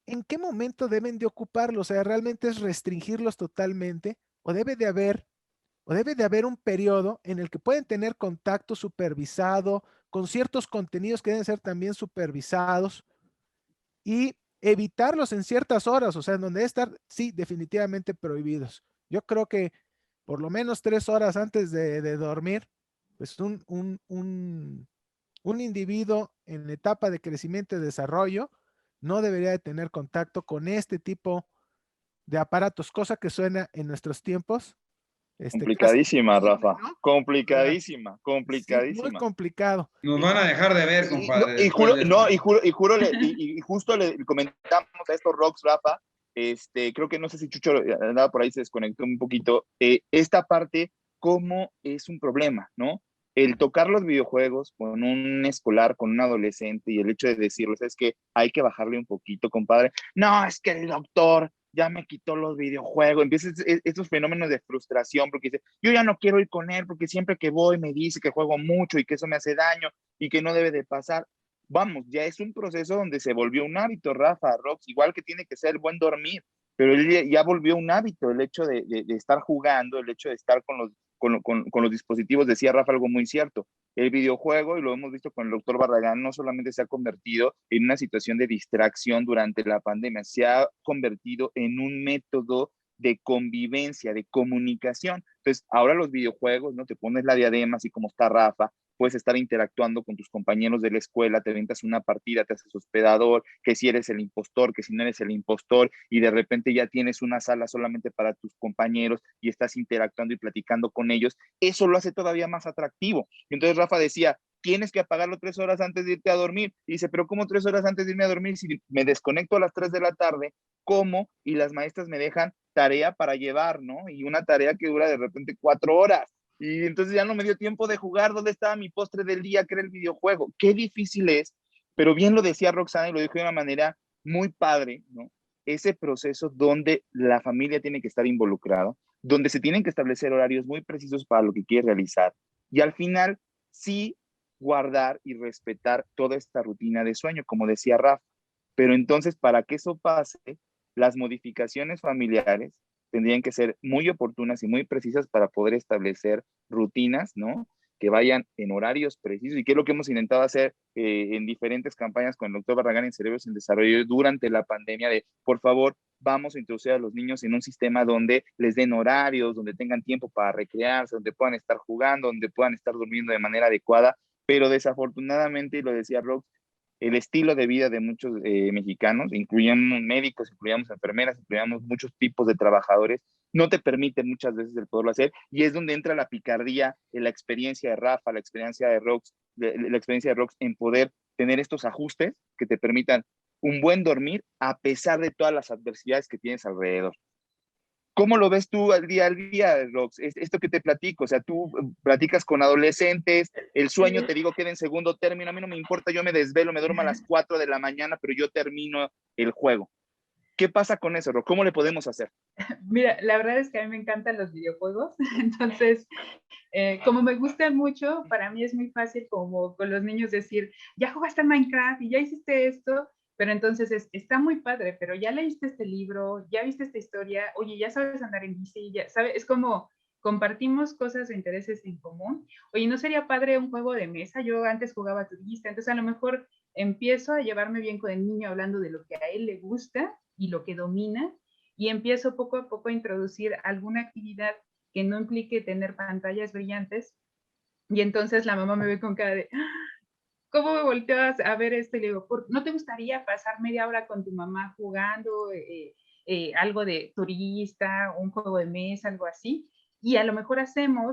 ¿En qué momento deben de ocuparlo? O sea, ¿realmente es restringirlos totalmente? ¿O debe de haber un periodo en el que pueden tener contacto supervisado con ciertos contenidos que deben ser también supervisados y evitarlos en ciertas horas, o sea, en donde debe estar, sí, definitivamente prohibidos? Yo creo que por lo menos 3 horas antes de dormir, pues un individuo en etapa de crecimiento y desarrollo no debería de tener contacto con este tipo de aparatos, cosa que suena en nuestros tiempos casi Complicadísima, imposible, Rafa. ¿no? Complicadísima, Sí, muy complicadísima. complicado. Nos van a dejar de ver, No, compadre, después de esto. y justo le comentamos a estos rocks, Rafa, creo que no sé si Chucho andaba por ahí, se desconectó un poquito, esta parte, cómo es un problema, ¿no? El tocar los videojuegos con un escolar, con un adolescente, y el hecho de decirles es que hay que bajarle un poquito, compadre. No, es que el doctor ya me quitó los videojuegos. Empiezan estos fenómenos de frustración porque dice, yo ya no quiero ir con él porque siempre que voy me dice que juego mucho y que eso me hace daño y que no debe de pasar. Vamos, ya es un proceso donde se volvió un hábito, Rafa, Rox, igual que tiene que ser el buen dormir, pero él ya volvió un hábito, el hecho de estar jugando, el hecho de estar con los dispositivos. Decía Rafa algo muy cierto, el videojuego, y lo hemos visto con el doctor Barragán, no solamente se ha convertido en una situación de distracción durante la pandemia, se ha convertido en un método de convivencia, de comunicación. Entonces, ahora los videojuegos, ¿no? Te pones la diadema, así como está Rafa, puedes estar interactuando con tus compañeros de la escuela, te ventas una partida, te haces hospedador, que si eres el impostor, que si no eres el impostor, y de repente ya tienes una sala solamente para tus compañeros y estás interactuando y platicando con ellos. Eso lo hace todavía más atractivo. Y entonces Rafa decía, tienes que apagarlo 3 horas antes de irte a dormir. Y dice, pero ¿cómo 3 horas antes de irme a dormir? Si me desconecto a las 3 de la tarde, ¿cómo? Y las maestras me dejan tarea para llevar, ¿no? Y una tarea que dura de repente 4 horas. Y entonces ya no me dio tiempo de jugar. ¿Dónde estaba mi postre del día, que era el videojuego? Qué difícil es, pero bien lo decía Roxana y lo dijo de una manera muy padre, ¿no? Ese proceso donde la familia tiene que estar involucrada, donde se tienen que establecer horarios muy precisos para lo que quiere realizar. Y al final, sí guardar y respetar toda esta rutina de sueño, como decía Rafa. Pero entonces, para que eso pase, las modificaciones familiares tendrían que ser muy oportunas y muy precisas para poder establecer rutinas, ¿no? Que vayan en horarios precisos, y que es lo que hemos intentado hacer en diferentes campañas con el doctor Barragán en Cerebros en Desarrollo durante la pandemia, de por favor, vamos a introducir a los niños en un sistema donde les den horarios, donde tengan tiempo para recrearse, donde puedan estar jugando, donde puedan estar durmiendo de manera adecuada, pero desafortunadamente, y lo decía Rox, el estilo de vida de muchos mexicanos, incluyamos médicos, incluyamos enfermeras, incluyamos muchos tipos de trabajadores, no te permite muchas veces el poderlo hacer, y es donde entra la picardía, en la experiencia de Rafa, la experiencia de Rox, la experiencia de Rox en poder tener estos ajustes que te permitan un buen dormir a pesar de todas las adversidades que tienes alrededor. ¿Cómo lo ves tú al día, Rox? Esto que te platico, o sea, tú platicas con adolescentes, el sueño, te digo, queda en segundo término, a mí no me importa, yo me desvelo, me duermo a las 4 de la mañana, pero yo termino el juego. ¿Qué pasa con eso, Rox? ¿Cómo le podemos hacer? Mira, la verdad es que a mí me encantan los videojuegos, entonces, como me gustan mucho, para mí es muy fácil como con los niños decir, ya jugaste a Minecraft y ya hiciste esto, pero entonces está muy padre, pero ya leíste este libro, ya viste esta historia, oye, ya sabes andar en bici, ya sabes, es como compartimos cosas o intereses en común. Oye, ¿no sería padre un juego de mesa? Yo antes jugaba turista, entonces a lo mejor empiezo a llevarme bien con el niño hablando de lo que a él le gusta y lo que domina, y empiezo poco a poco a introducir alguna actividad que no implique tener pantallas brillantes, y entonces la mamá me ve con cara de, ¿cómo me volteas a ver esto? Y le digo, ¿no te gustaría pasar media hora con tu mamá jugando algo de turista, un juego de mesa, algo así? Y a lo mejor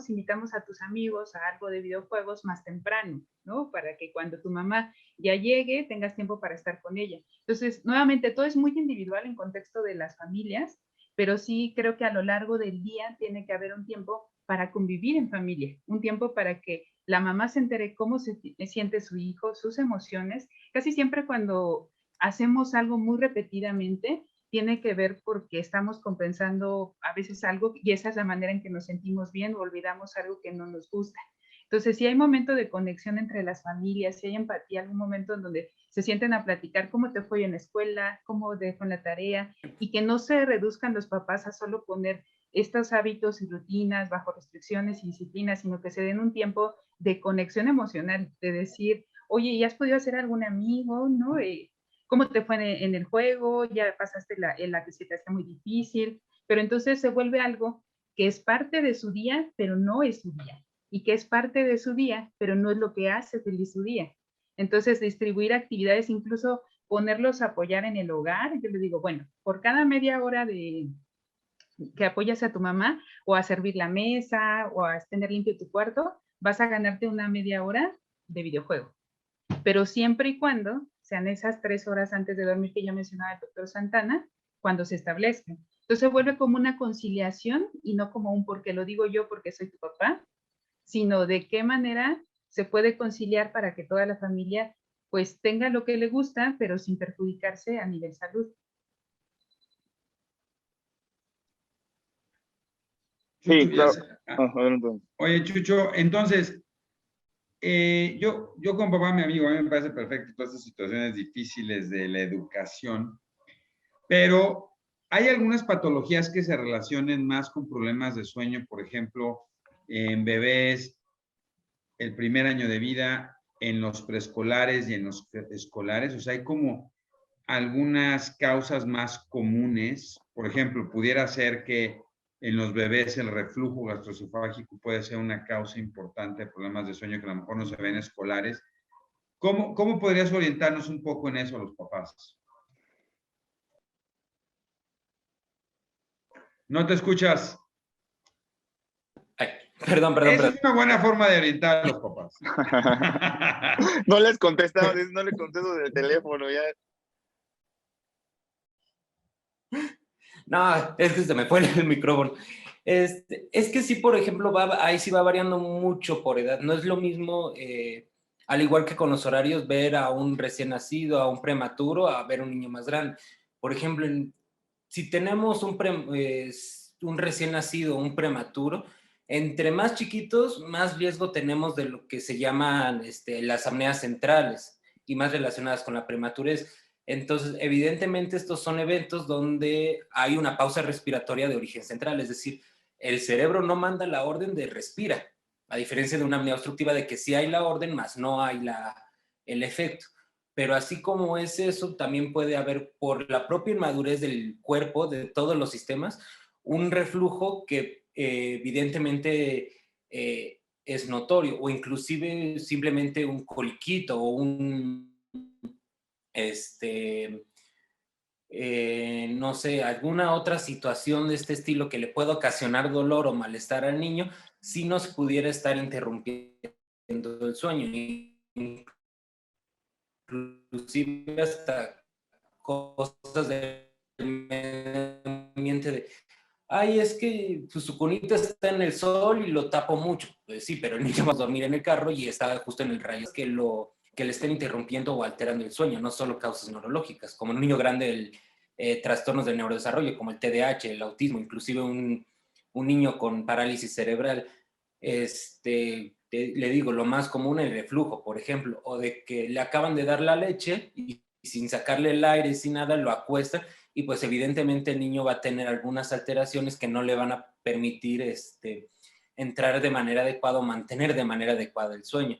invitamos a tus amigos a algo de videojuegos más temprano, ¿no? Para que cuando tu mamá ya llegue, tengas tiempo para estar con ella. Entonces, nuevamente, todo es muy individual en contexto de las familias, pero sí creo que a lo largo del día tiene que haber un tiempo para convivir en familia, un tiempo para que la mamá se entere cómo se siente su hijo, sus emociones. Casi siempre cuando hacemos algo muy repetidamente, tiene que ver porque estamos compensando a veces algo, y esa es la manera en que nos sentimos bien o olvidamos algo que no nos gusta. Entonces, si hay momento de conexión entre las familias, si hay empatía, algún momento en donde se sienten a platicar cómo te fue en la escuela, cómo te fue en la tarea, y que no se reduzcan los papás a solo poner estos hábitos y rutinas bajo restricciones y disciplinas, sino que se den un tiempo de conexión emocional, de decir, oye, ¿ya has podido hacer algún amigo? ¿No? ¿Cómo te fue en el juego? ¿Ya pasaste en la que se te hace muy difícil? Pero entonces se vuelve algo que es parte de su día, pero no es su día. Y que es parte de su día, pero no es lo que hace feliz su día. Entonces, distribuir actividades, incluso ponerlos a apoyar en el hogar. Yo les digo, bueno, por cada media hora que apoyas a tu mamá, o a servir la mesa, o a tener limpio tu cuarto, vas a ganarte una media hora de videojuego. Pero siempre y cuando sean esas 3 horas antes de dormir que ya mencionaba el doctor Santana, cuando se establezcan. Entonces se vuelve como una conciliación y no como un porque lo digo yo porque soy tu papá, sino de qué manera se puede conciliar para que toda la familia pues tenga lo que le gusta, pero sin perjudicarse a nivel salud. Sí, claro. Oye, Chucho, entonces, yo con papá, mi amigo, a mí me parece perfecto todas estas situaciones difíciles de la educación, pero hay algunas patologías que se relacionen más con problemas de sueño, por ejemplo, en bebés, el primer año de vida, en los preescolares y en los escolares. O sea, hay como algunas causas más comunes. Por ejemplo, pudiera ser que en los bebés el reflujo gastroesofágico puede ser una causa importante de problemas de sueño que a lo mejor no se ven escolares. ¿Cómo podrías orientarnos un poco en eso a los papás? ¿No te escuchas? Ay, perdón. Esa es una buena forma de orientar a los papás. No les contestamos, no les contesto del teléfono ya. No, es que se me fue el micrófono. Es que sí, por ejemplo, ahí sí va variando mucho por edad. No es lo mismo, al igual que con los horarios, ver a un recién nacido, a un prematuro, a ver a un niño más grande. Por ejemplo, si tenemos un recién nacido, un prematuro, entre más chiquitos, más riesgo tenemos de lo que se llaman las apneas centrales y más relacionadas con la prematurez. Entonces, evidentemente, estos son eventos donde hay una pausa respiratoria de origen central, es decir, el cerebro no manda la orden de respira, a diferencia de una apnea obstructiva de que sí hay la orden, más no hay el efecto. Pero así como es eso, también puede haber, por la propia inmadurez del cuerpo, de todos los sistemas, un reflujo que evidentemente es notorio, o inclusive simplemente un coliquito o un, no sé, alguna otra situación de este estilo que le pueda ocasionar dolor o malestar al niño, si nos pudiera estar interrumpiendo el sueño. Inclusive hasta cosas del ambiente de, ay, es que pues, su cunita está en el sol y lo tapo mucho. Pues sí, pero el niño va a dormir en el carro y está justo en el rayo que le estén interrumpiendo o alterando el sueño, no solo causas neurológicas, como en un niño grande, trastornos del neurodesarrollo, como el TDAH, el autismo, inclusive un niño con parálisis cerebral. Le digo, lo más común, el reflujo, por ejemplo, o de que le acaban de dar la leche y sin sacarle el aire, sin nada, lo acuestan y pues evidentemente el niño va a tener algunas alteraciones que no le van a permitir entrar de manera adecuada o mantener de manera adecuada el sueño.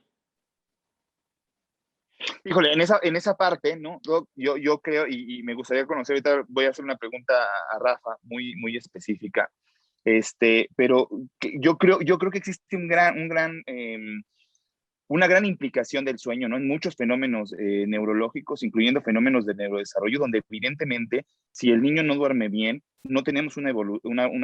Híjole, en esa parte, ¿no? Yo creo, y me gustaría conocer, ahorita voy a hacer una pregunta a Rafa, muy específica, pero yo creo que existe una gran implicación del sueño, ¿no? En muchos fenómenos neurológicos, incluyendo fenómenos de neurodesarrollo, donde evidentemente, si el niño no duerme bien, no tenemos una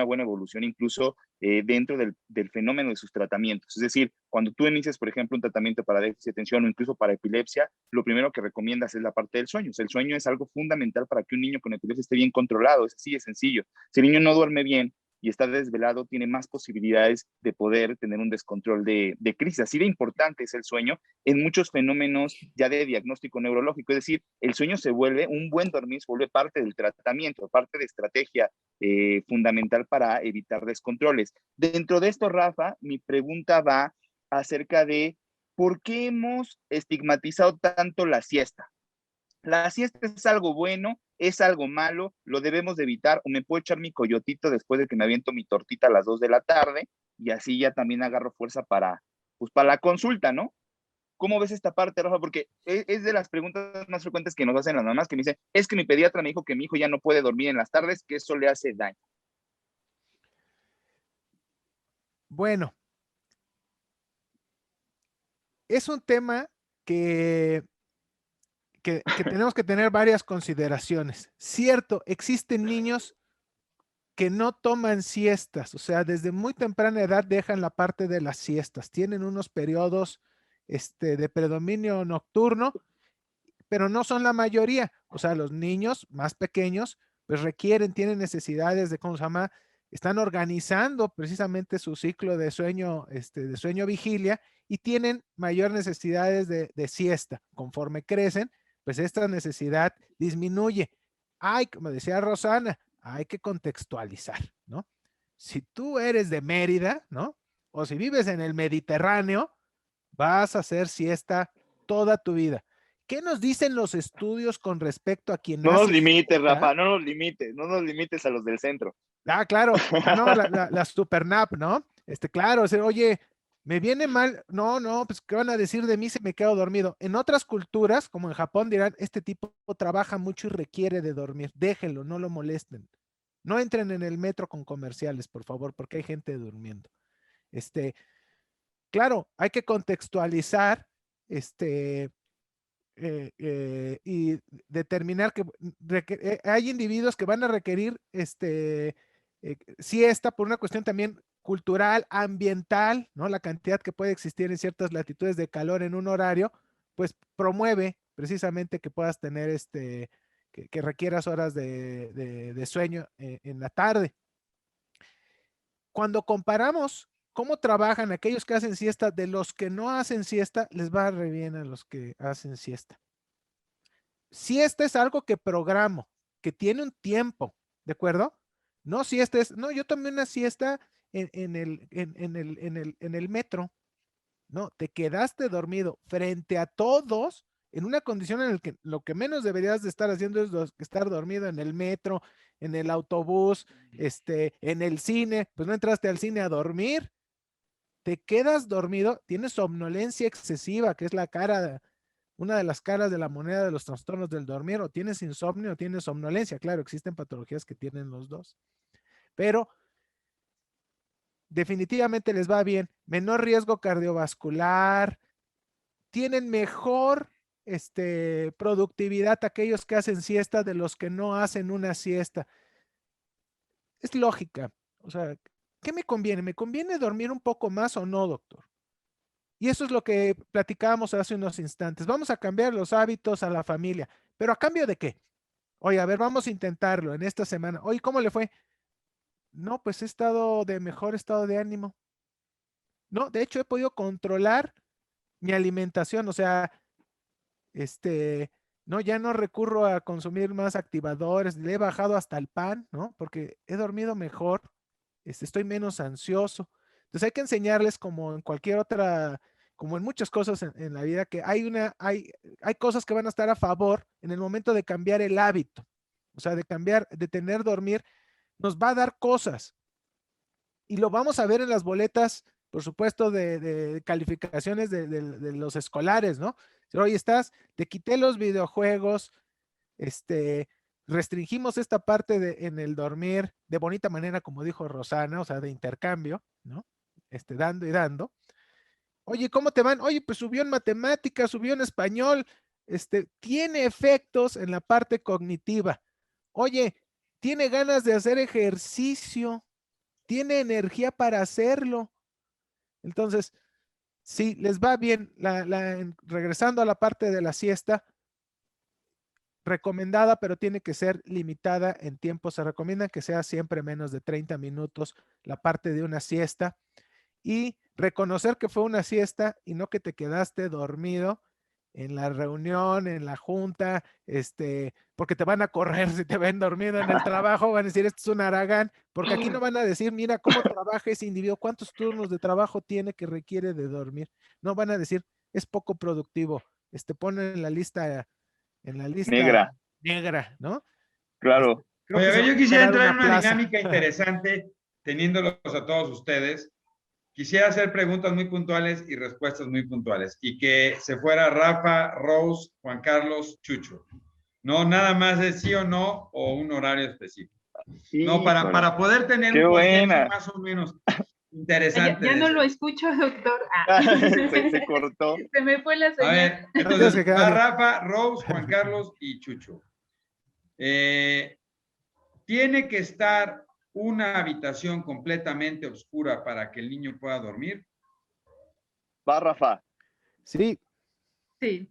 buena evolución, incluso dentro del fenómeno de sus tratamientos. Es decir, cuando tú inicias, por ejemplo, un tratamiento para déficit de atención o incluso para epilepsia, lo primero que recomiendas es la parte del sueño. O sea, el sueño es algo fundamental para que un niño con epilepsia esté bien controlado. Es así de sencillo. Si el niño no duerme bien, y está desvelado, tiene más posibilidades de poder tener un descontrol de crisis. Así de importante es el sueño en muchos fenómenos ya de diagnóstico neurológico. Es decir, el sueño se vuelve, un buen dormir se vuelve parte del tratamiento, parte de estrategia fundamental para evitar descontroles. Dentro de esto, Rafa, mi pregunta va acerca de por qué hemos estigmatizado tanto la siesta. La siesta es algo bueno, es algo malo, lo debemos de evitar, o me puedo echar mi coyotito después de que me aviento mi tortita a las 2 de la tarde y así ya también agarro fuerza pues para la consulta, ¿no? ¿Cómo ves esta parte, Rafa? Porque es de las preguntas más frecuentes que nos hacen las mamás, que me dicen, es que mi pediatra me dijo que mi hijo ya no puede dormir en las tardes, que eso le hace daño. Bueno, es un tema que tenemos que tener varias consideraciones. Cierto, existen niños que no toman siestas, o sea, desde muy temprana edad dejan la parte de las siestas, tienen unos periodos de predominio nocturno, pero no son la mayoría. O sea, los niños más pequeños pues tienen necesidades de, ¿cómo se llama? Están organizando precisamente su ciclo de sueño, de sueño vigilia, y tienen mayor necesidades de siesta. Conforme crecen, pues esta necesidad disminuye. Como decía Rosana, hay que contextualizar, ¿no? Si tú eres de Mérida, ¿no? O si vives en el Mediterráneo, vas a hacer siesta toda tu vida. ¿Qué nos dicen los estudios con respecto a quien no hace nos limites, siesta? Rafa, no nos limites a los del centro. Claro, no, la super nap, ¿no? Claro, oye, me viene mal, no, pues ¿qué van a decir de mí si me quedo dormido? En otras culturas, como en Japón, dirán, este tipo trabaja mucho y requiere de dormir, déjenlo, no lo molesten. No entren en el metro con comerciales, por favor, porque hay gente durmiendo. Claro, hay que contextualizar, y determinar que hay individuos que van a requerir siesta por una cuestión también cultural, ambiental, ¿no? La cantidad que puede existir en ciertas latitudes de calor en un horario, pues promueve precisamente que puedas tener que requieras horas de sueño en la tarde. Cuando comparamos cómo trabajan aquellos que hacen siesta de los que no hacen siesta, les va re bien a los que hacen siesta. Siesta es algo que programo, que tiene un tiempo, ¿de acuerdo? No siesta es, no, yo tomé una siesta en el metro, ¿no? Te quedaste dormido frente a todos en una condición en la que lo que menos deberías de estar haciendo es estar dormido en el metro, en el autobús, en el cine, pues no entraste al cine a dormir, te quedas dormido, tienes somnolencia excesiva, que es la cara una de las caras de la moneda de los trastornos del dormir. O tienes insomnio o tienes somnolencia. Claro, existen patologías que tienen los dos. Pero definitivamente les va bien. Menor riesgo cardiovascular. Tienen mejor productividad aquellos que hacen siesta de los que no hacen una siesta. Es lógica. O sea, ¿qué me conviene? ¿Me conviene dormir un poco más o no, doctor? Y eso es lo que platicábamos hace unos instantes. Vamos a cambiar los hábitos a la familia. ¿Pero a cambio de qué? Oye, a ver, vamos a intentarlo en esta semana. Oye, ¿cómo le fue? No, pues he estado de mejor estado de ánimo. No, de hecho he podido controlar mi alimentación. O sea, no, ya no recurro a consumir más activadores. Le he bajado hasta el pan, ¿no? Porque he dormido mejor. Estoy menos ansioso. Entonces hay que enseñarles como en cualquier otra, como en muchas cosas en la vida, que hay cosas que van a estar a favor en el momento de cambiar el hábito. O sea, de cambiar, de tener dormir, nos va a dar cosas. Y lo vamos a ver en las boletas, por supuesto, de calificaciones de los escolares, ¿no? Oye, te quité los videojuegos, restringimos esta parte en el dormir de bonita manera, como dijo Rosana, o sea, de intercambio, ¿no? Dando y dando. Oye, ¿cómo te van? Oye, pues subió en matemáticas, subió en español, tiene efectos en la parte cognitiva. Oye, tiene ganas de hacer ejercicio, tiene energía para hacerlo. Entonces, sí, les va bien. Regresando a la parte de la siesta, recomendada, pero tiene que ser limitada en tiempo. Se recomienda que sea siempre menos de 30 minutos la parte de una siesta y reconocer que fue una siesta y no que te quedaste dormido en la reunión, en la junta, porque te van a correr si te ven dormido en el trabajo, van a decir, esto es un haragán, porque aquí no van a decir, mira cómo trabaja ese individuo, cuántos turnos de trabajo tiene que requiere de dormir. No van a decir, es poco productivo, ponen en la lista negra, ¿no? Claro. Oye, a ver, yo quisiera entrar en una plaza. dinámica interesante teniéndolos a todos ustedes. Quisiera hacer preguntas muy puntuales y respuestas muy puntuales. Y que se fuera Rafa, Rose, Juan Carlos, Chucho. No, nada más de sí o no o un horario específico. No, para poder tener un consenso más o menos interesante. Ya no lo escucho, doctor. Se cortó. Se me fue la señal. A ver, entonces va Rafa, Rose, Juan Carlos y Chucho. Tiene que estar una habitación completamente oscura para que el niño pueda dormir. Va, Rafa. Sí. Sí.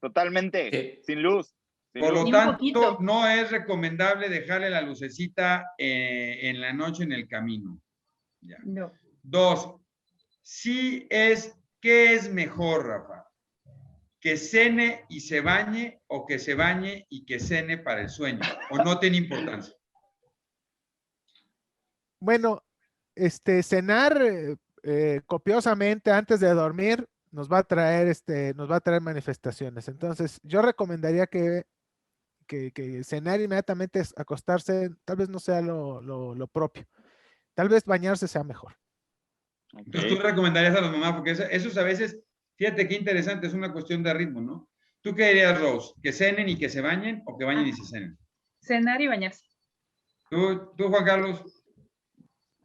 Totalmente. Sí. Sin luz. Por lo tanto, no es recomendable dejarle la lucecita en la noche en el camino. Ya. No. 2. ¿Qué es mejor, Rafa? ¿Que cene y se bañe o que se bañe y que cene para el sueño? ¿O no tiene importancia? Bueno, cenar copiosamente antes de dormir nos va a traer manifestaciones. Entonces, yo recomendaría que cenar inmediatamente, acostarse, tal vez no sea lo propio. Tal vez bañarse sea mejor. Entonces, tú recomendarías a las mamás, porque eso a veces, fíjate qué interesante, es una cuestión de ritmo, ¿no? ¿Tú qué dirías, Rose? ¿Que cenen y que se bañen o que bañen y se cenen? Cenar y bañarse. ¿Tú, Juan Carlos?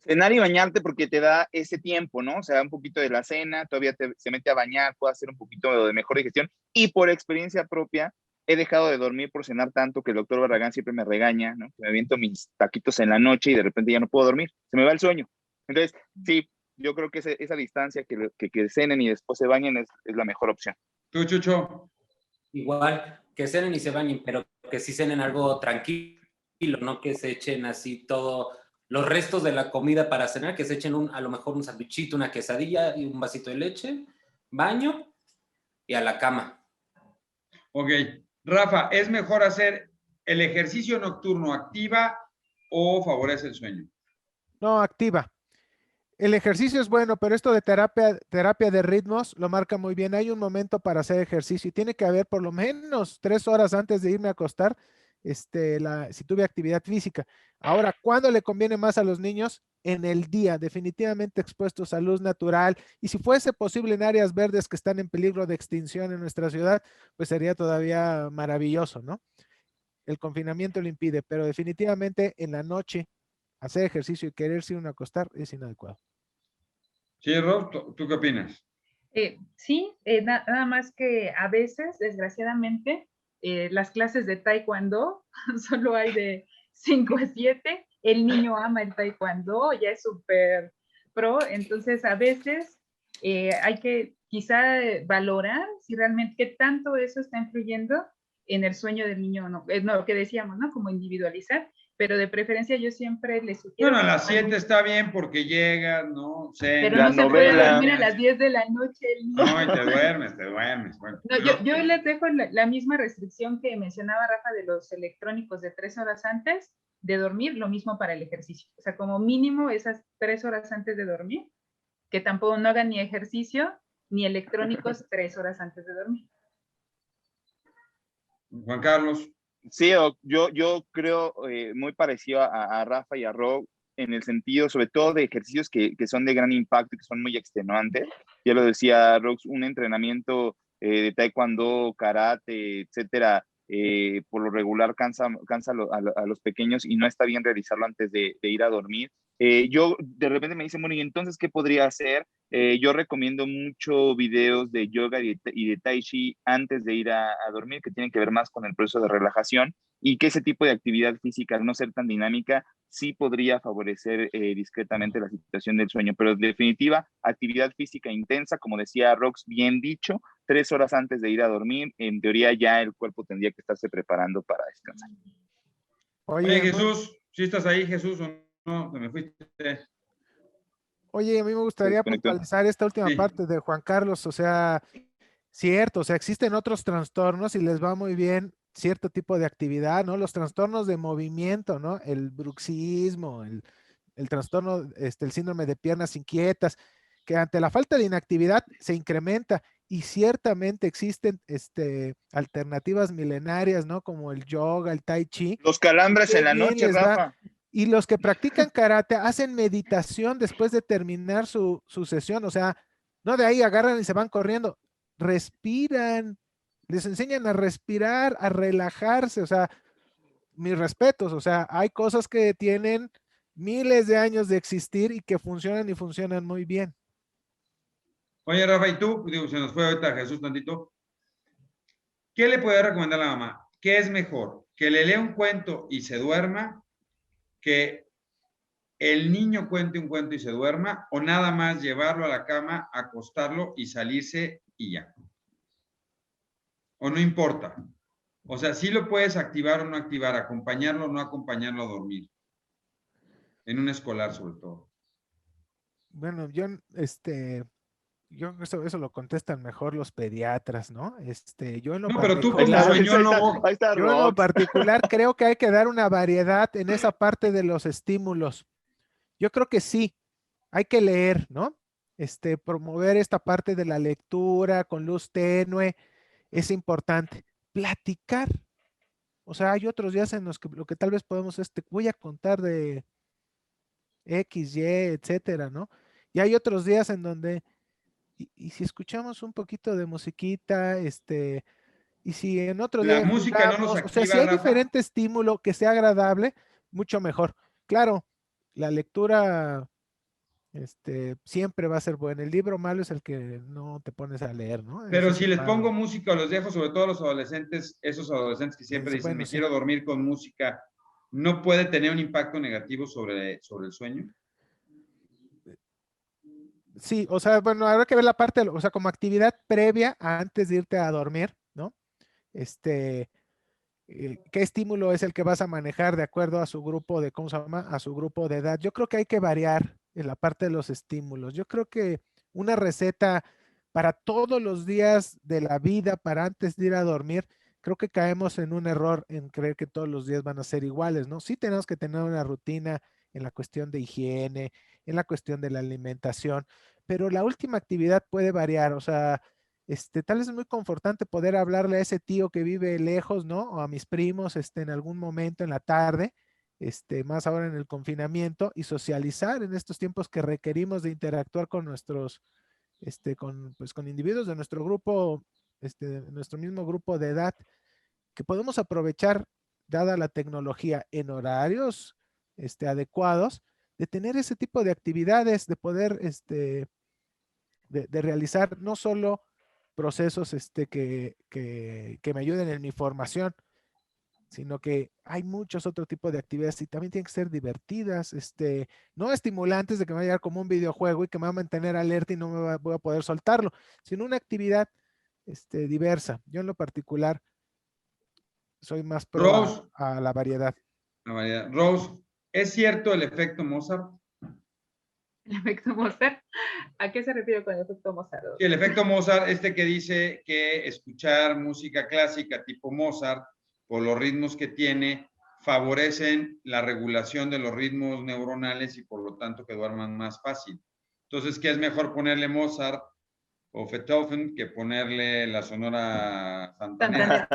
Cenar y bañarte porque te da ese tiempo, ¿no? O sea, un poquito de la cena, todavía se mete a bañar, puede hacer un poquito de mejor digestión. Y por experiencia propia, he dejado de dormir por cenar tanto que el doctor Barragán siempre me regaña, ¿no? Me aviento mis taquitos en la noche y de repente ya no puedo dormir. Se me va el sueño. Entonces, sí, yo creo que esa distancia que cenen y después se bañen es la mejor opción. ¿Tú, Chucho? Igual, que cenen y se bañen, pero que sí cenen algo tranquilo, no que se echen así todo, los restos de la comida para cenar, que se echen a lo mejor un sandwichito, una quesadilla y un vasito de leche, baño y a la cama. Ok. Rafa, ¿es mejor hacer el ejercicio nocturno activa o favorece el sueño? No, activa. El ejercicio es bueno, pero esto de terapia de ritmos lo marca muy bien. Hay un momento para hacer ejercicio y tiene que haber por lo menos 3 horas antes de irme a acostar si tuve actividad física. Ahora, ¿cuándo le conviene más a los niños? En el día, definitivamente expuestos a luz natural. Y si fuese posible en áreas verdes que están en peligro de extinción en nuestra ciudad, pues sería todavía maravilloso, ¿no? El confinamiento lo impide, pero definitivamente en la noche hacer ejercicio y quererse uno acostar es inadecuado. Sí, Rob, ¿tú qué opinas? Sí, nada más que a veces, desgraciadamente, las clases de taekwondo solo hay de 5 a 7. El niño ama el taekwondo, ya es súper pro, entonces a veces hay que quizá valorar si realmente qué tanto eso está influyendo en el sueño del niño o no. No, lo que decíamos, ¿no? Como individualizar, pero de preferencia yo siempre les sugiero. Bueno, a las 7 está bien porque llegan, ¿no? Pero La no se puede novela. dormir a las 10 de la noche. No, y te duermes. Bueno, No, yo les dejo la misma restricción que mencionaba Rafa de los electrónicos de 3 horas antes de dormir, lo mismo para el ejercicio. O sea, como mínimo esas 3 horas antes de dormir, que tampoco no hagan ni ejercicio ni electrónicos 3 horas antes de dormir. Juan Carlos. Sí, yo creo muy parecido a Rafa y a Rob en el sentido, sobre todo de ejercicios que son de gran impacto y que son muy extenuantes. Ya lo decía Rox, un entrenamiento de taekwondo, karate, etcétera, por lo regular cansa a los pequeños y no está bien realizarlo antes de ir a dormir. Yo de repente me dicen, bueno, ¿y entonces qué podría hacer? Yo recomiendo mucho videos de yoga y de tai chi antes de ir a dormir, que tienen que ver más con el proceso de relajación y que ese tipo de actividad física, al no ser tan dinámica, sí podría favorecer discretamente la situación del sueño. Pero en definitiva, actividad física intensa, como decía Rox, bien dicho, 3 horas antes de ir a dormir, en teoría ya el cuerpo tendría que estarse preparando para descansar. Oye Jesús, ¿sí estás ahí, Jesús, o no? ¿Te me fuiste? Oye, a mí me gustaría puntualizar esta última parte de Juan Carlos, o sea, cierto, o sea, existen otros trastornos y les va muy bien cierto tipo de actividad, ¿no? Los trastornos de movimiento, ¿no? El bruxismo, el trastorno, el síndrome de piernas inquietas, que ante la falta de inactividad se incrementa y ciertamente existen alternativas milenarias, ¿no? Como el yoga, el tai chi. Los calambres en la noche, Rafa. Y los que practican karate hacen meditación después de terminar su sesión, o sea, no de ahí agarran y se van corriendo, respiran, les enseñan a respirar, a relajarse, o sea, mis respetos, o sea, hay cosas que tienen miles de años de existir y que funcionan y funcionan muy bien. Oye, Rafa, ¿y tú? Digo, se nos fue ahorita Jesús tantito. ¿Qué le puede recomendar a la mamá? ¿Qué es mejor? ¿Que le lea un cuento y se duerma? ¿Que el niño cuente un cuento y se duerma? ¿O nada más llevarlo a la cama, acostarlo y salirse y ya? ¿O no importa? O sea, sí lo puedes activar o no activar, acompañarlo o no acompañarlo a dormir. En un escolar, sobre todo. Bueno, yo eso lo contestan mejor los pediatras, ¿no? Yo en lo No, pero tú como particular, soñólogo. yo en lo particular creo que hay que dar una variedad en esa parte de los estímulos. Yo creo que sí, hay que leer, ¿no? Promover esta parte de la lectura con luz tenue es importante. Platicar. O sea, hay otros días en los que lo que tal vez podemos voy a contar de X, Y, etcétera, ¿no? Y hay otros días en donde y si escuchamos un poquito de musiquita, y si en otro La día música no nos jugamos, o sea, si activa, hay Rafa. diferente estímulo que sea agradable, mucho mejor. Claro, la lectura, siempre va a ser buena. El libro malo es el que no te pones a leer, ¿no? Pero Ese si es les malo. pongo música o los dejo, sobre todo a los adolescentes, esos adolescentes que siempre dicen, Bueno, me sí. quiero dormir con música, ¿no puede tener un impacto negativo sobre el sueño? Sí, o sea, bueno, habrá que ver la parte, o sea, como actividad previa antes de irte a dormir, ¿no? ¿Qué estímulo es el que vas a manejar de acuerdo a su grupo de, ¿cómo se llama? A su grupo de edad. Yo creo que hay que variar en la parte de los estímulos. Yo creo que una receta para todos los días de la vida, para antes de ir a dormir, creo que caemos en un error en creer que todos los días van a ser iguales, ¿no? Sí tenemos que tener una rutina en la cuestión de higiene, en la cuestión de la alimentación, pero la última actividad puede variar, o sea, tal vez es muy confortante poder hablarle a ese tío que vive lejos, ¿no? O a mis primos, en algún momento en la tarde, más ahora en el confinamiento, y socializar en estos tiempos que requerimos de interactuar con nuestros, pues con individuos de nuestro grupo, de nuestro mismo grupo de edad, que podemos aprovechar, dada la tecnología, en horarios, adecuados, de tener ese tipo de actividades, de poder, de realizar no solo procesos que me ayuden en mi formación, sino que hay muchos otros tipos de actividades y también tienen que ser divertidas, no estimulantes de que me va a llegar como un videojuego y que me va a mantener alerta y no voy a poder soltarlo, sino una actividad diversa. Yo en lo particular soy más pro Rose, a la variedad. Rose, ¿es cierto el efecto Mozart? ¿El efecto Mozart? ¿A qué se refiere con el efecto Mozart? Sí, el efecto Mozart, que dice que escuchar música clásica tipo Mozart, por los ritmos que tiene, favorecen la regulación de los ritmos neuronales y por lo tanto que duerman más fácil. Entonces, ¿qué es mejor ponerle Mozart o Beethoven que ponerle la Sonora Santanera?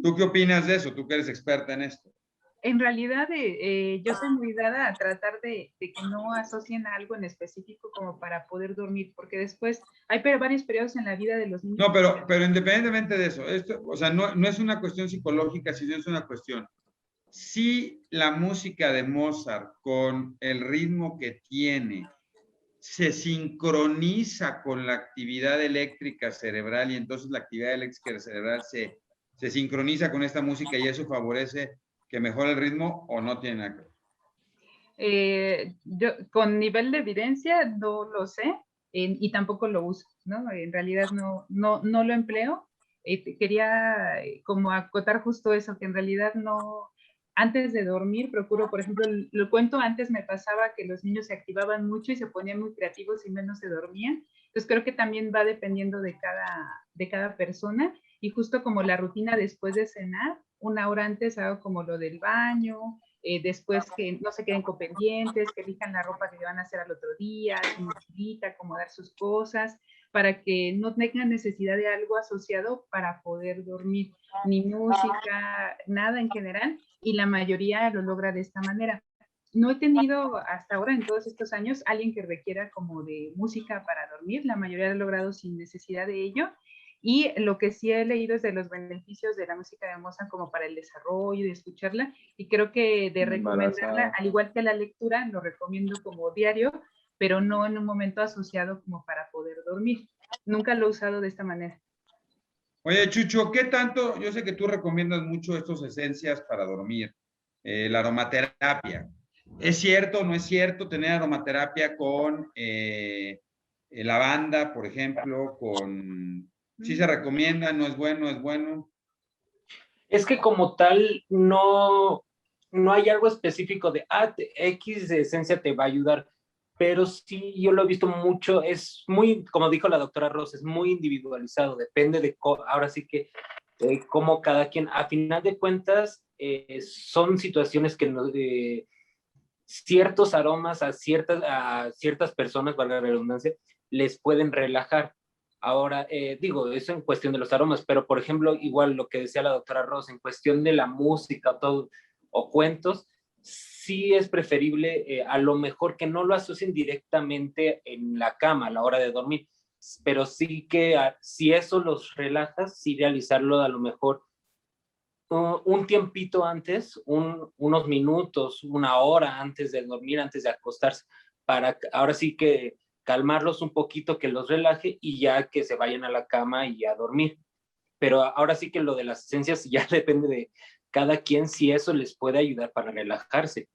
¿Tú qué opinas de eso? Tú que eres experta en esto. En realidad, yo soy muy dada a tratar de que no asocien algo en específico como para poder dormir, porque después hay varios periodos en la vida de los niños. No, pero independientemente de eso, esto, o sea, no es una cuestión psicológica, sino es una cuestión. Si la música de Mozart, con el ritmo que tiene, se sincroniza con la actividad eléctrica cerebral y entonces la actividad eléctrica cerebral se sincroniza con esta música y eso favorece que mejore el ritmo, o no tiene nada que ver. Yo con nivel de evidencia no lo sé y tampoco lo uso, ¿no? En realidad no lo empleo. Quería como acotar justo eso, que en realidad no, antes de dormir procuro, por ejemplo, lo cuento, antes me pasaba que los niños se activaban mucho y se ponían muy creativos y menos se dormían. Entonces creo que también va dependiendo de cada persona, y justo como la rutina después de cenar, una hora antes hago como lo del baño, después que no se queden con pendientes, que elijan la ropa que van a hacer al otro día, su mochilita, acomodar sus cosas, para que no tengan necesidad de algo asociado para poder dormir, ni música, nada en general, y la mayoría lo logra de esta manera. No he tenido hasta ahora, en todos estos años, alguien que requiera como de música para dormir. La mayoría lo ha logrado sin necesidad de ello. Y lo que sí he leído es de los beneficios de la música de Mozart como para el desarrollo, de escucharla, y creo que de recomendarla, al igual que la lectura, lo recomiendo como diario, pero no en un momento asociado como para poder dormir. Nunca lo he usado de esta manera. Oye, Chucho, ¿qué tanto? Yo sé que tú recomiendas mucho estas esencias para dormir, la aromaterapia. ¿Es cierto o no es cierto tener aromaterapia con lavanda, por ejemplo, con... ¿Sí se recomienda? ¿No es bueno? ¿Es bueno? Es que como tal, no hay algo específico de, X de esencia te va a ayudar, pero sí, yo lo he visto mucho, es muy, como dijo la doctora Ross, es muy individualizado, depende de, ahora sí que, cómo cada quien, a final de cuentas, son situaciones que ciertos aromas a ciertas personas, valga la redundancia, les pueden relajar. Ahora, digo, eso en cuestión de los aromas, pero por ejemplo, igual lo que decía la doctora Ross, en cuestión de la música todo, o cuentos, sí es preferible a lo mejor que no lo asocien directamente en la cama a la hora de dormir, pero sí que si eso los relaja, sí realizarlo a lo mejor un tiempito antes, unos minutos, una hora antes de dormir, antes de acostarse, para ahora sí que calmarlos un poquito, que los relaje y ya que se vayan a la cama y a dormir. Pero ahora sí que lo de las esencias ya depende de cada quien si eso les puede ayudar para relajarse.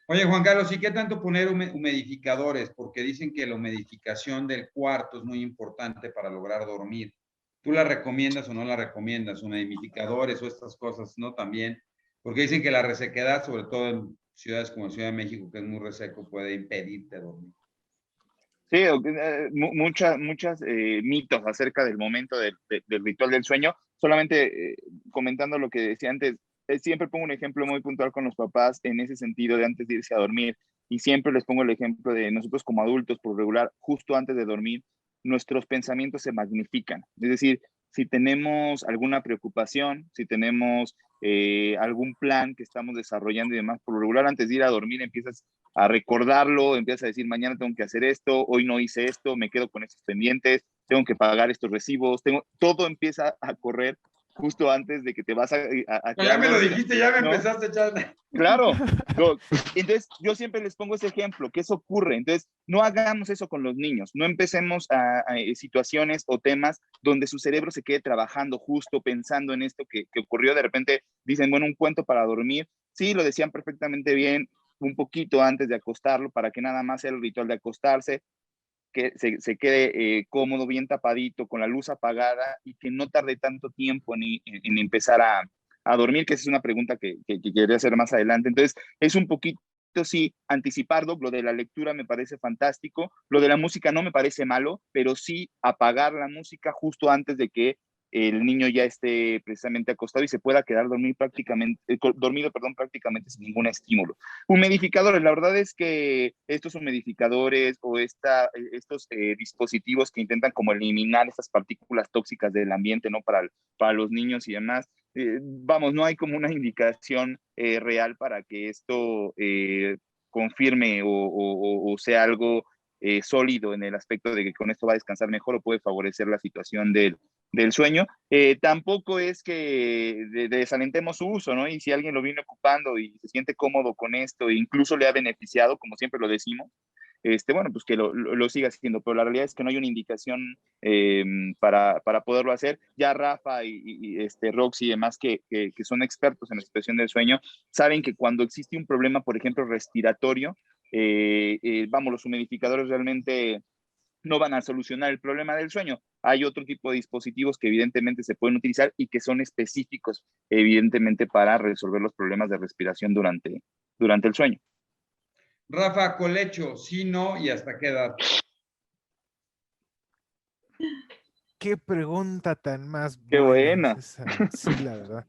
Oye, Juan Carlos, ¿y qué tanto poner humidificadores? Porque dicen que la humidificación del cuarto es muy importante para lograr dormir. ¿Tú la recomiendas o no la recomiendas? Humidificadores o estas cosas, ¿no? También, porque dicen que la resequedad, sobre todo en ciudades como Ciudad de México, que es muy reseco, puede impedirte dormir. Sí, muchas mitos acerca del momento del ritual del sueño. Solamente comentando lo que decía antes, siempre pongo un ejemplo muy puntual con los papás en ese sentido de antes de irse a dormir. Y siempre les pongo el ejemplo de nosotros como adultos, por regular, justo antes de dormir, nuestros pensamientos se magnifican. Es decir, si tenemos alguna preocupación, si tenemos algún plan que estamos desarrollando y demás, por lo regular antes de ir a dormir empiezas a recordarlo, empiezas a decir, mañana tengo que hacer esto, hoy no hice esto, me quedo con estos pendientes, tengo que pagar estos recibos, todo empieza a correr justo antes de que te vas a Ya me lo dormido, dijiste, ya me ¿no? empezaste a echar. Claro. Entonces, yo siempre les pongo ese ejemplo, que eso ocurre. Entonces, no hagamos eso con los niños. No empecemos a situaciones o temas donde su cerebro se quede trabajando justo pensando en esto que ocurrió. De repente dicen, bueno, un cuento para dormir. Sí, lo decían perfectamente bien un poquito antes de acostarlo para que nada más sea el ritual de acostarse, que se quede cómodo, bien tapadito, con la luz apagada y que no tarde tanto tiempo en empezar a dormir, que esa es una pregunta que quería hacer más adelante. Entonces, es un poquito, sí, anticiparlo. Lo de la lectura me parece fantástico. Lo de la música no me parece malo, pero sí apagar la música justo antes de que el niño ya esté precisamente acostado y se pueda quedar dormido, prácticamente sin ningún estímulo. Humidificadores, la verdad es que estos humidificadores o estos dispositivos que intentan como eliminar estas partículas tóxicas del ambiente, ¿no? Para los niños y demás, vamos, no hay como una indicación real para que esto confirme o sea algo sólido en el aspecto de que con esto va a descansar mejor o puede favorecer la situación del sueño. Tampoco es que desalentemos su uso, ¿no? Y si alguien lo viene ocupando y se siente cómodo con esto e incluso le ha beneficiado, como siempre lo decimos, bueno, pues que lo siga haciendo, pero la realidad es que no hay una indicación para poderlo hacer. Ya Rafa y Roxy y demás que son expertos en la situación del sueño, saben que cuando existe un problema, por ejemplo, respiratorio, vamos, los humidificadores realmente no van a solucionar el problema del sueño. Hay otro tipo de dispositivos que evidentemente se pueden utilizar y que son específicos, evidentemente, para resolver los problemas de respiración durante el sueño. Rafa, colecho, sí, no, y hasta qué edad. Qué pregunta tan más Qué buena. buena. Sí, la verdad.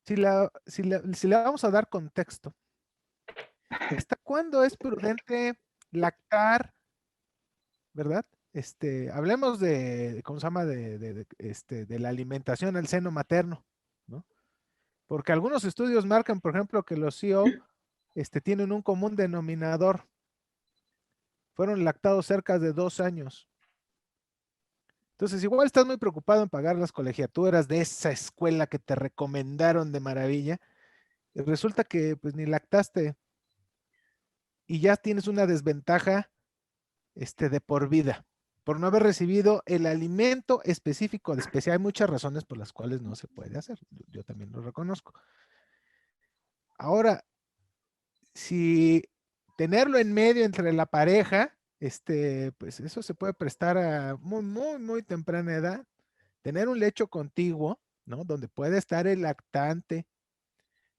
Si le vamos a dar contexto, ¿hasta cuándo es prudente lactar, verdad? Hablemos ¿cómo se llama? De la alimentación al seno materno, ¿no? Porque algunos estudios marcan, por ejemplo, que los CEO tienen un común denominador. Fueron lactados cerca de 2 años. Entonces, igual estás muy preocupado en pagar las colegiaturas de esa escuela que te recomendaron de maravilla. Y resulta que pues ni lactaste y ya tienes una desventaja de por vida, por no haber recibido el alimento específico de especie. Hay muchas razones por las cuales no se puede hacer. Yo también lo reconozco. Ahora, si tenerlo en medio entre la pareja, pues eso se puede prestar a muy, muy, muy temprana edad. Tener un lecho contiguo, ¿no? Donde puede estar el lactante,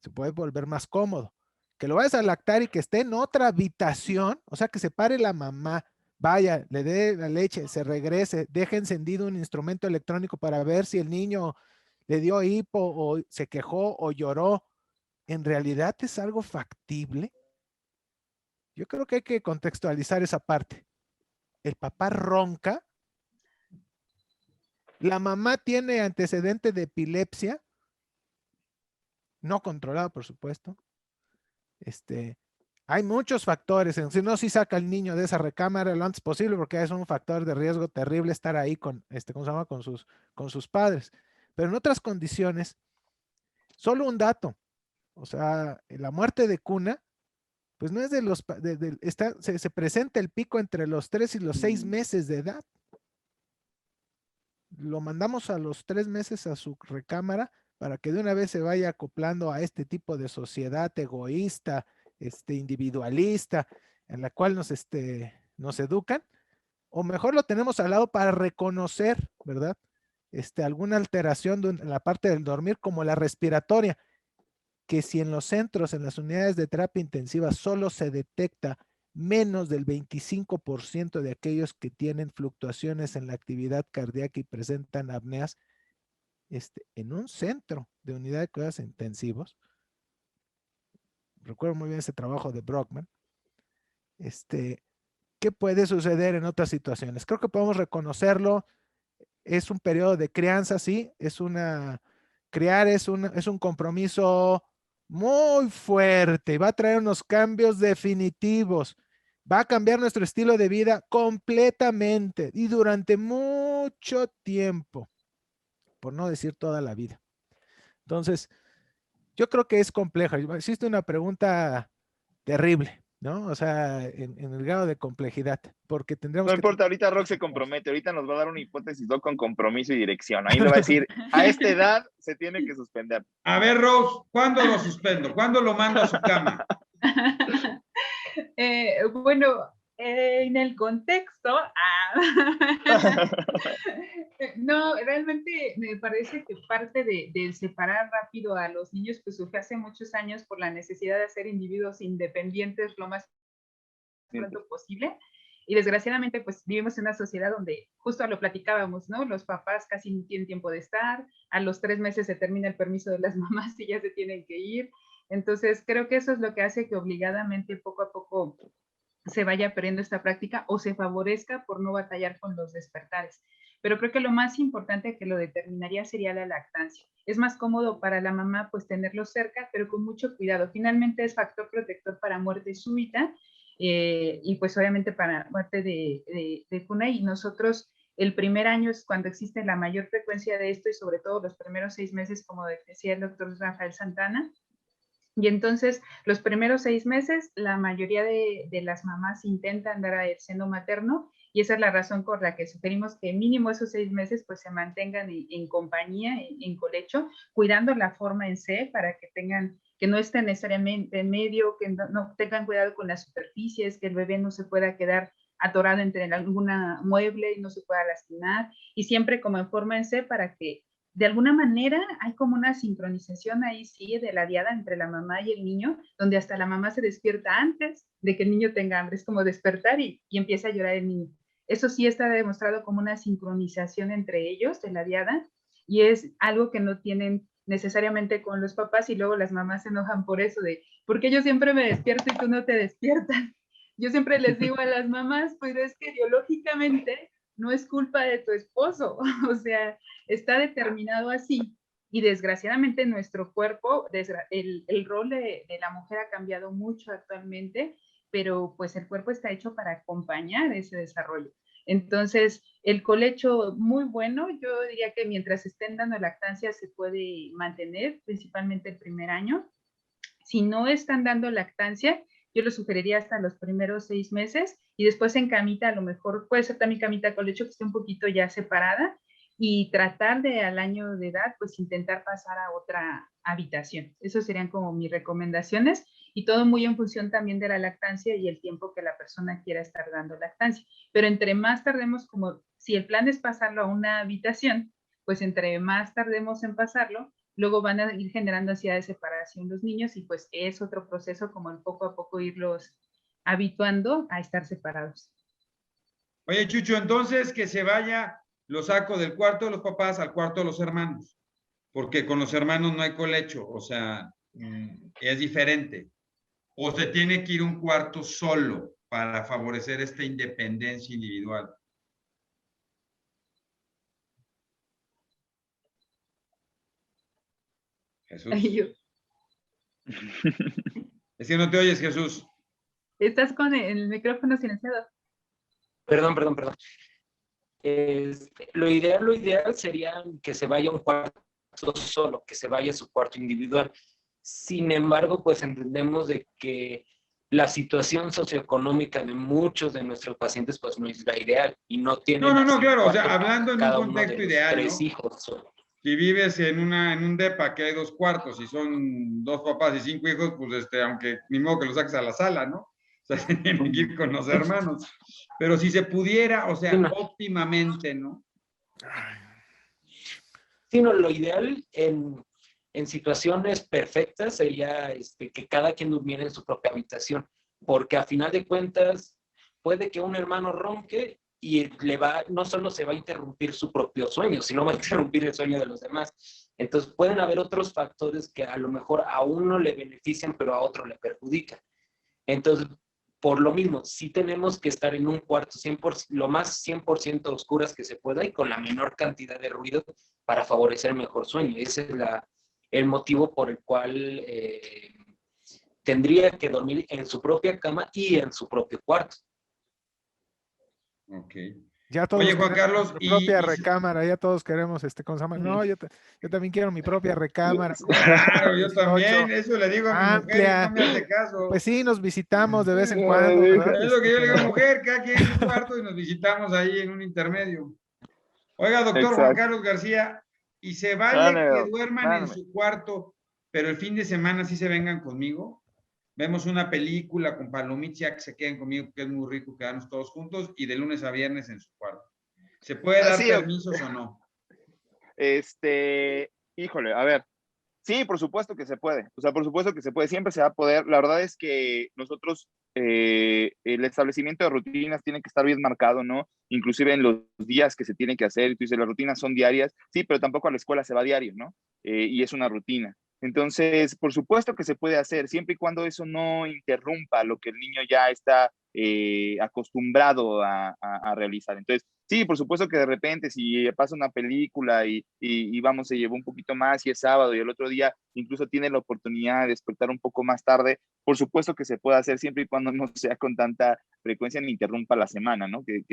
se puede volver más cómodo. Que lo vayas a lactar y que esté en otra habitación, o sea, que se pare la mamá, vaya, le dé la leche, se regrese, deje encendido un instrumento electrónico para ver si el niño le dio hipo o se quejó o lloró. ¿En realidad es algo factible? Yo creo que hay que contextualizar esa parte. El papá ronca, la mamá tiene antecedente de epilepsia, no controlado, por supuesto. Hay muchos factores. Si no, si saca al niño de esa recámara lo antes posible, porque es un factor de riesgo terrible estar ahí con, ¿cómo se llama? Con sus padres. Pero en otras condiciones, solo un dato. O sea, la muerte de cuna, pues no es de los, se presenta el pico entre los 3 y los 6 meses de edad. Lo mandamos a los 3 meses a su recámara para que de una vez se vaya acoplando a este tipo de sociedad egoísta, individualista, en la cual nos educan, o mejor lo tenemos al lado para reconocer, ¿verdad? Alguna alteración en la parte del dormir, como la respiratoria, que si en los centros, en las unidades de terapia intensiva, solo se detecta menos del 25% de aquellos que tienen fluctuaciones en la actividad cardíaca y presentan apneas, en un centro de unidad de cuidados intensivos, recuerdo muy bien ese trabajo de Brockman, qué puede suceder en otras situaciones. Creo que podemos reconocerlo. Es un periodo de crianza, sí. Criar es un compromiso muy fuerte y va a traer unos cambios definitivos. Va a cambiar nuestro estilo de vida completamente y durante mucho tiempo, por no decir toda la vida. Entonces, yo creo que es compleja. Existe una pregunta terrible, ¿no? O sea, en el grado de complejidad, porque tendríamos No que... importa, ahorita Rock se compromete, ahorita nos va a dar una hipótesis Doc con compromiso y dirección. Ahí le va a decir, a esta edad se tiene que suspender. A ver, Rose, ¿cuándo lo suspendo? ¿Cuándo lo mando a su cama? Bueno, en el contexto, no, realmente me parece que parte de separar rápido a los niños, pues surgió hace muchos años por la necesidad de ser individuos independientes lo más pronto posible. Y desgraciadamente, pues vivimos en una sociedad donde justo lo platicábamos, ¿no? Los papás casi no tienen tiempo de estar, a los 3 meses se termina el permiso de las mamás y ya se tienen que ir. Entonces, creo que eso es lo que hace que obligadamente poco a poco se vaya perdiendo esta práctica o se favorezca por no batallar con los despertares. Pero creo que lo más importante que lo determinaría sería la lactancia. Es más cómodo para la mamá pues tenerlo cerca, pero con mucho cuidado. Finalmente es factor protector para muerte súbita y pues obviamente para muerte de cuna, y nosotros el primer año es cuando existe la mayor frecuencia de esto y sobre todo los primeros 6 meses, como decía el doctor Rafael Santana. Y entonces, los primeros 6 meses, la mayoría de las mamás intentan dar al seno materno, y esa es la razón por la que sugerimos que mínimo esos 6 meses pues se mantengan en compañía, en colecho, cuidando la forma en C para que tengan, que no estén necesariamente en medio, que no tengan cuidado con las superficies, que el bebé no se pueda quedar atorado entre alguna mueble y no se pueda lastimar, y siempre como en forma en C para que de alguna manera hay como una sincronización ahí, sí, de la diada entre la mamá y el niño, donde hasta la mamá se despierta antes de que el niño tenga hambre. Es como despertar y empieza a llorar el niño. Eso sí está demostrado como una sincronización entre ellos de la diada, y es algo que no tienen necesariamente con los papás, y luego las mamás se enojan por eso, de ¿por qué yo siempre me despierto y tú no te despiertas? Yo siempre les digo a las mamás, pues es que biológicamente no es culpa de tu esposo, o sea, está determinado así, y desgraciadamente nuestro cuerpo, el rol de la mujer ha cambiado mucho actualmente, pero pues el cuerpo está hecho para acompañar ese desarrollo. Entonces, el colecho muy bueno, yo diría que mientras estén dando lactancia se puede mantener, principalmente el primer año. Si no están dando lactancia, yo lo sugeriría hasta los primeros 6 meses, y después en camita, a lo mejor puede ser también camita colecho que esté un poquito ya separada, y tratar de al año de edad, pues intentar pasar a otra habitación. Esas serían como mis recomendaciones, y todo muy en función también de la lactancia y el tiempo que la persona quiera estar dando lactancia. Pero entre más tardemos, como si el plan es pasarlo a una habitación, pues entre más tardemos en pasarlo, luego van a ir generando ansiedad de separación los niños, y pues es otro proceso como el poco a poco irlos habituando a estar separados. Oye, Chucho, entonces que se vaya, lo saco del cuarto de los papás al cuarto de los hermanos, porque con los hermanos no hay colecho, o sea, es diferente. O se tiene que ir un cuarto solo para favorecer esta independencia individual. Jesús. Es que no te oyes, Jesús. Estás con el micrófono silenciado. Perdón. Lo ideal sería que se vaya a un cuarto solo, que se vaya a su cuarto individual. Sin embargo, pues entendemos de que la situación socioeconómica de muchos de nuestros pacientes pues no es la ideal y no tienen... No, claro, o sea, hablando en un contexto ideal, ¿no? 3 hijos. Si vives en un depa que hay 2 cuartos y son 2 papás y 5 hijos, pues aunque ni modo que lo saques a la sala, ¿no? O sea, se tienen que ir con los hermanos. Pero si se pudiera, o sea, óptimamente, ¿no? Sí, no, lo ideal en situaciones perfectas sería que cada quien durmiera en su propia habitación, porque a final de cuentas puede que un hermano ronque y no solo se va a interrumpir su propio sueño, sino va a interrumpir el sueño de los demás. Entonces pueden haber otros factores que a lo mejor a uno le benefician, pero a otro le perjudican. Entonces, por lo mismo, sí tenemos que estar en un cuarto 100%, lo más 100% oscuras que se pueda y con la menor cantidad de ruido para favorecer el mejor sueño. Ese es el motivo por el cual tendría que dormir en su propia cama y en su propio cuarto. Ok. Ya todos Oye, Juan queremos Carlos, nuestra propia recámara, ya todos queremos, ¿cómo se llama? No, yo también quiero mi propia recámara. claro, yo 18, también, eso le digo a mi mujer y no amplia. me hace caso. Pues sí, nos visitamos de vez en cuando, ¿verdad? Es lo que yo le digo a Pero- mujer, cada quien en su cuarto y nos visitamos ahí en un intermedio. Oiga, doctor Juan Exacto. Carlos García, ¿y se vale Mándame, que doc, duerman en mándame. su cuarto, pero el fin de semana sí se vengan conmigo? Vemos una película con palomitas, ya que se queden conmigo, que es muy rico quedarnos todos juntos, y de lunes a viernes en su cuarto. ¿Se puede dar Así, doc. permisos o no? Híjole, a ver. Sí, por supuesto que se puede. O sea, por supuesto que se puede. Siempre se va a poder. La verdad es que nosotros, el establecimiento de rutinas tiene que estar bien marcado, ¿no? Inclusive en los días que se tiene que hacer. Tú dices, las rutinas son diarias. Sí, pero tampoco a la escuela se va diario, ¿no? Y es una rutina. Entonces, por supuesto que se puede hacer, siempre y cuando eso no interrumpa lo que el niño ya está acostumbrado a realizar. Entonces, sí, por supuesto que de repente si pasa una película y vamos, se llevó un poquito más y es sábado y el otro día incluso tiene la oportunidad de despertar un poco más tarde, por supuesto que se puede hacer siempre y cuando no sea con tanta frecuencia ni interrumpa la semana, ¿no? Que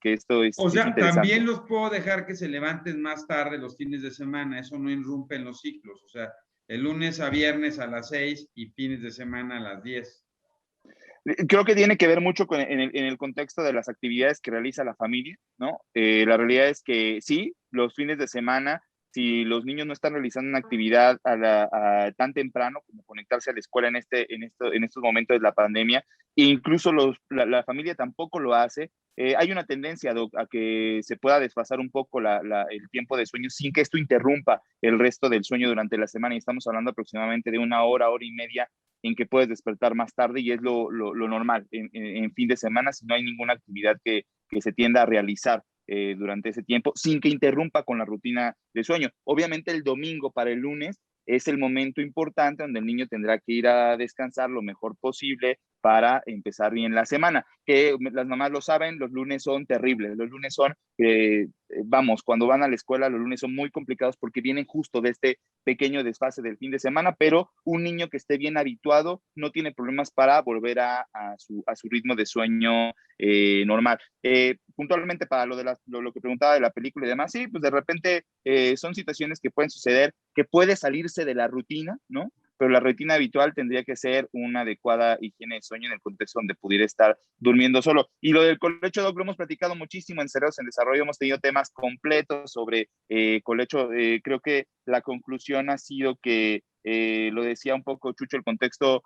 esto O es sea, interesante. también los puedo dejar que se levanten más tarde los fines de semana, eso no irrumpe en los ciclos, o sea, el lunes a viernes a las 6 y fines de semana a las 10. Creo que tiene que ver mucho en el contexto de las actividades que realiza la familia, ¿no? La realidad es que sí, los fines de semana, si los niños no están realizando una actividad tan temprano como conectarse a la escuela en estos momentos de la pandemia, e incluso la familia tampoco lo hace, hay una tendencia, Doc, a que se pueda desfasar un poco el tiempo de sueño sin que esto interrumpa el resto del sueño durante la semana. Y estamos hablando aproximadamente de una hora y media en que puedes despertar más tarde y es lo normal en fin de semana si no hay ninguna actividad que se tienda a realizar durante ese tiempo sin que interrumpa con la rutina de sueño. Obviamente el domingo para el lunes es el momento importante donde el niño tendrá que ir a descansar lo mejor posible para empezar bien la semana. Que las mamás lo saben, los lunes son terribles, los lunes son, vamos, cuando van a la escuela, los lunes son muy complicados porque vienen justo de este pequeño desfase del fin de semana, pero un niño que esté bien habituado no tiene problemas para volver a su ritmo de sueño normal. Puntualmente para lo que preguntaba de la película y demás, sí, pues de repente son situaciones que pueden suceder, que puede salirse de la rutina, ¿no? Pero la rutina habitual tendría que ser una adecuada higiene de sueño en el contexto donde pudiera estar durmiendo solo. Y lo del colecho, Doc, lo hemos platicado muchísimo en Cerebros en Desarrollo, hemos tenido temas completos sobre colecho. Creo que la conclusión ha sido que, lo decía un poco Chucho, el contexto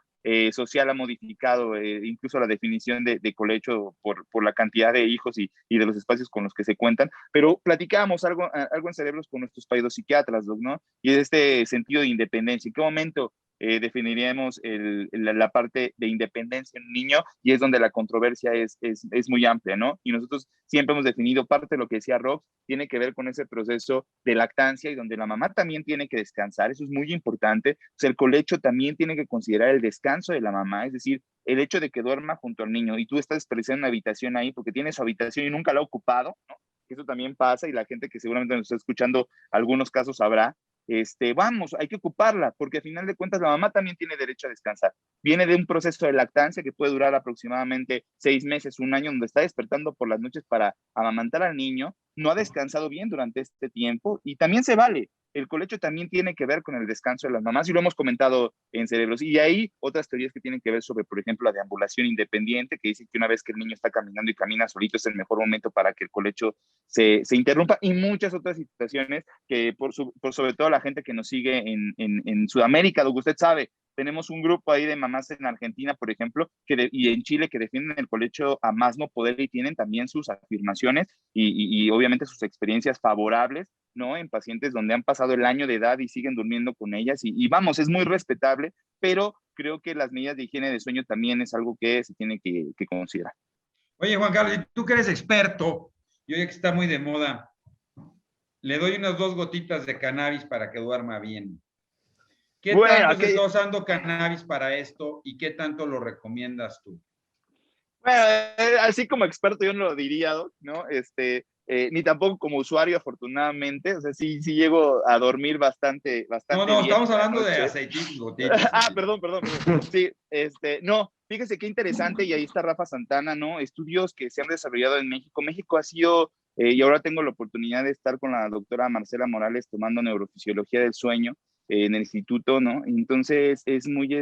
social ha modificado incluso la definición de colecho por la cantidad de hijos y de los espacios con los que se cuentan, pero platicábamos algo en Cerebros con nuestros psiquiatras, ¿no? Y es este sentido de independencia. ¿En qué momento definiríamos la parte de independencia en un niño? Y es donde la controversia es muy amplia, ¿no? Y nosotros siempre hemos definido parte de lo que decía Rox, tiene que ver con ese proceso de lactancia y donde la mamá también tiene que descansar, eso es muy importante. O sea, el colecho también tiene que considerar el descanso de la mamá, es decir, el hecho de que duerma junto al niño y tú estás desperdiciando una habitación ahí porque tiene su habitación y nunca la ha ocupado, ¿no? Eso también pasa y la gente que seguramente nos está escuchando algunos casos sabrá. Vamos, hay que ocuparla, porque al final de cuentas la mamá también tiene derecho a descansar. Viene de un proceso de lactancia que puede durar aproximadamente 6 meses, un año, donde está despertando por las noches para amamantar al niño, no ha descansado bien durante este tiempo y también se vale. El colecho también tiene que ver con el descanso de las mamás y lo hemos comentado en Cerebros. Y hay otras teorías que tienen que ver sobre, por ejemplo, la deambulación independiente, que dicen que una vez que el niño está caminando y camina solito es el mejor momento para que el colecho se interrumpa, y muchas otras situaciones que por sobre todo la gente que nos sigue en Sudamérica, lo que usted sabe, tenemos un grupo ahí de mamás en Argentina, por ejemplo, y en Chile que defienden el colecho a más no poder y tienen también sus afirmaciones y obviamente sus experiencias favorables, ¿no? En pacientes donde han pasado el año de edad y siguen durmiendo con ellas y vamos, es muy respetable, pero creo que las medidas de higiene de sueño también es algo que se tiene que considerar. Oye, Juan Carlos, tú que eres experto, yo ya que está muy de moda, le doy unas 2 gotitas de cannabis para que duerma bien. ¿Qué tanto se está usando cannabis para esto y qué tanto lo recomiendas tú? Bueno, así como experto yo no lo diría, Doc, ¿no? Ni tampoco como usuario, afortunadamente. O sea, sí llego a dormir bastante No, bien estamos en la hablando de noche. aceititos, gotitas. Perdón. Sí, no, fíjese qué interesante, y ahí está Rafa Santana, ¿no? Estudios que se han desarrollado en México. México ha sido, y ahora tengo la oportunidad de estar con la doctora Marcela Morales tomando neurofisiología del sueño en el instituto, ¿no? Entonces es muy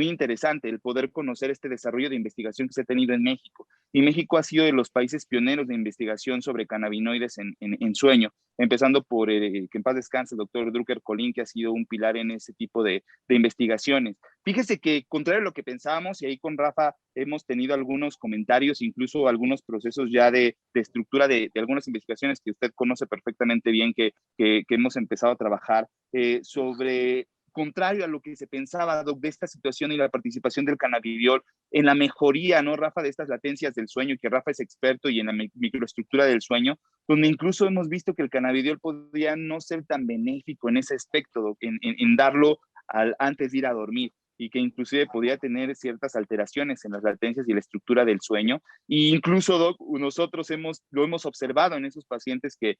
interesante el poder conocer este desarrollo de investigación que se ha tenido en México. Y México ha sido de los países pioneros de investigación sobre cannabinoides en sueño, empezando por que en paz descanse el doctor Drucker Colín, que ha sido un pilar en ese tipo de investigaciones. Fíjese que, contrario a lo que pensábamos, y ahí con Rafa hemos tenido algunos comentarios, incluso algunos procesos ya de estructura de algunas investigaciones que usted conoce perfectamente bien, que hemos empezado a trabajar sobre contrario a lo que se pensaba, Doc, de esta situación y la participación del cannabidiol en la mejoría, ¿no, Rafa, de estas latencias del sueño, que Rafa es experto, y en la microestructura del sueño, donde incluso hemos visto que el cannabidiol podría no ser tan benéfico en ese aspecto, Doc, en darlo antes de ir a dormir, y que inclusive podía tener ciertas alteraciones en las latencias y la estructura del sueño. E incluso, Doc, nosotros lo hemos observado en esos pacientes que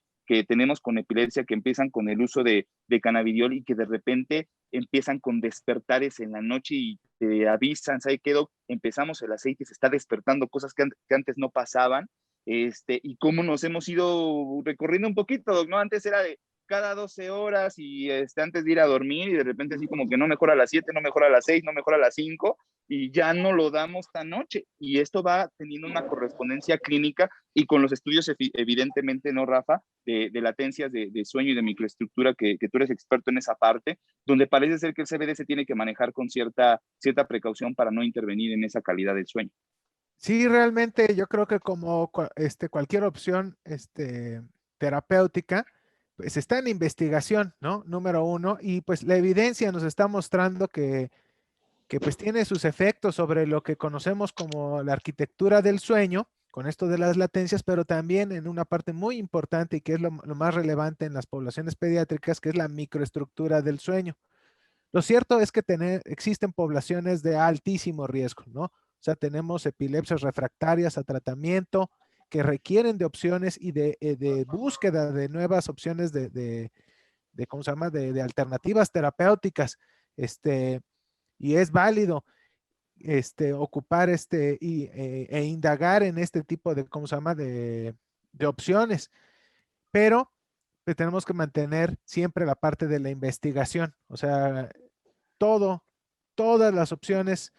tenemos con epilepsia, que empiezan con el uso de cannabidiol y que de repente empiezan con despertares en la noche y te avisan, ¿sabes qué, Doc? Empezamos el aceite, se está despertando, cosas que antes no pasaban, y cómo nos hemos ido recorriendo un poquito, Doc, ¿no? Antes era de cada 12 horas y antes de ir a dormir, y de repente así como que no mejora a las 7, no mejora a las 6, no mejora a las 5, y ya no lo damos tan noche. Y esto va teniendo una correspondencia clínica y con los estudios evidentemente, ¿no, Rafa? De latencias de sueño y de microestructura, que tú eres experto en esa parte, donde parece ser que el CBD se tiene que manejar con cierta precaución para no intervenir en esa calidad del sueño. Sí, realmente yo creo que como cualquier opción terapéutica, pues está en investigación, ¿no? Número uno, y pues la evidencia nos está mostrando que pues tiene sus efectos sobre lo que conocemos como la arquitectura del sueño, con esto de las latencias, pero también en una parte muy importante y que es lo más relevante en las poblaciones pediátricas, que es la microestructura del sueño. Lo cierto es que existen poblaciones de altísimo riesgo, ¿no? O sea, tenemos epilepsias refractarias a tratamiento que requieren de opciones y de búsqueda de nuevas opciones ¿cómo se llama? De alternativas terapéuticas. Y es válido ocupar e indagar en este tipo de, ¿cómo se llama? De opciones. Pero pues, tenemos que mantener siempre la parte de la investigación. O sea, todas las opciones,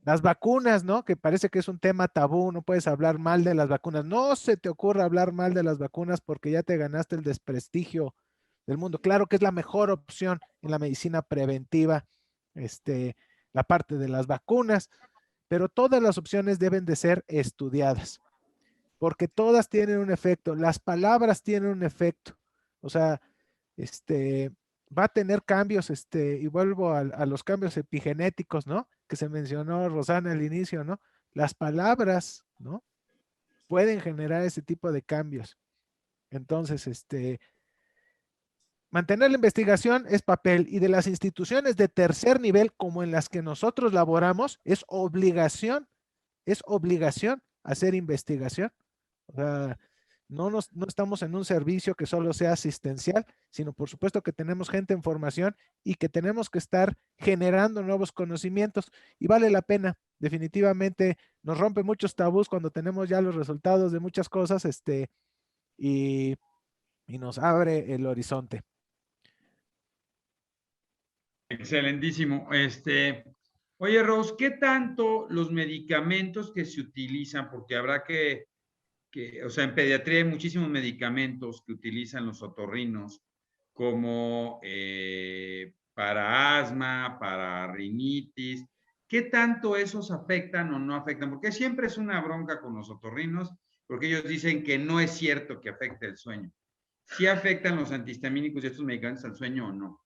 las vacunas, ¿no? Que parece que es un tema tabú, no puedes hablar mal de las vacunas. No se te ocurra hablar mal de las vacunas porque ya te ganaste el desprestigio del mundo. Claro que es la mejor opción en la medicina preventiva, la parte de las vacunas, pero todas las opciones deben de ser estudiadas, porque todas tienen un efecto. Las palabras tienen un efecto. O sea, va a tener cambios, y vuelvo a los cambios epigenéticos, ¿no? Que se mencionó Rosana al inicio, ¿no? Las palabras, ¿no? Pueden generar ese tipo de cambios. Entonces, mantener la investigación es papel, y de las instituciones de tercer nivel como en las que nosotros laboramos, es obligación hacer investigación. O sea, no estamos en un servicio que solo sea asistencial, sino por supuesto que tenemos gente en formación y que tenemos que estar generando nuevos conocimientos, y vale la pena. Definitivamente nos rompe muchos tabús cuando tenemos ya los resultados de muchas cosas, y, y nos abre el horizonte. Excelentísimo. Oye, Rose, ¿qué tanto los medicamentos que se utilizan? Porque habrá o sea, en pediatría hay muchísimos medicamentos que utilizan los otorrinos, como para asma, para rinitis. ¿Qué tanto esos afectan o no afectan? Porque siempre es una bronca con los otorrinos, porque ellos dicen que no es cierto que afecte el sueño. ¿Sí afectan los antihistamínicos y estos medicamentos al sueño o no?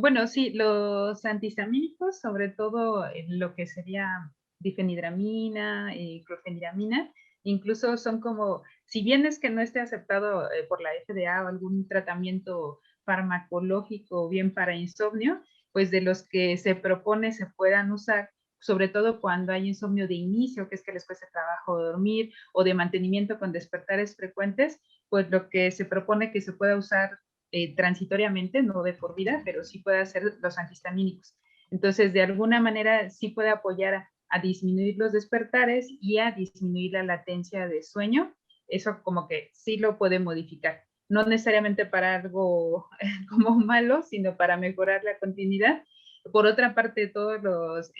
Bueno, sí, los antihistamínicos, sobre todo en lo que sería difenidramina y clorfeniramina, incluso son como, si bien es que no esté aceptado por la FDA o algún tratamiento farmacológico bien para insomnio, pues de los que se propone se puedan usar, sobre todo cuando hay insomnio de inicio, que es que les cuesta trabajo dormir, o de mantenimiento con despertares frecuentes, pues lo que se propone que se pueda usar transitoriamente, no de por vida, pero sí puede hacer los antihistamínicos. Entonces, de alguna manera sí puede apoyar a disminuir los despertares y a disminuir la latencia de sueño. Eso como que sí lo puede modificar. No necesariamente para algo como malo, sino para mejorar la continuidad. Por otra parte, todos los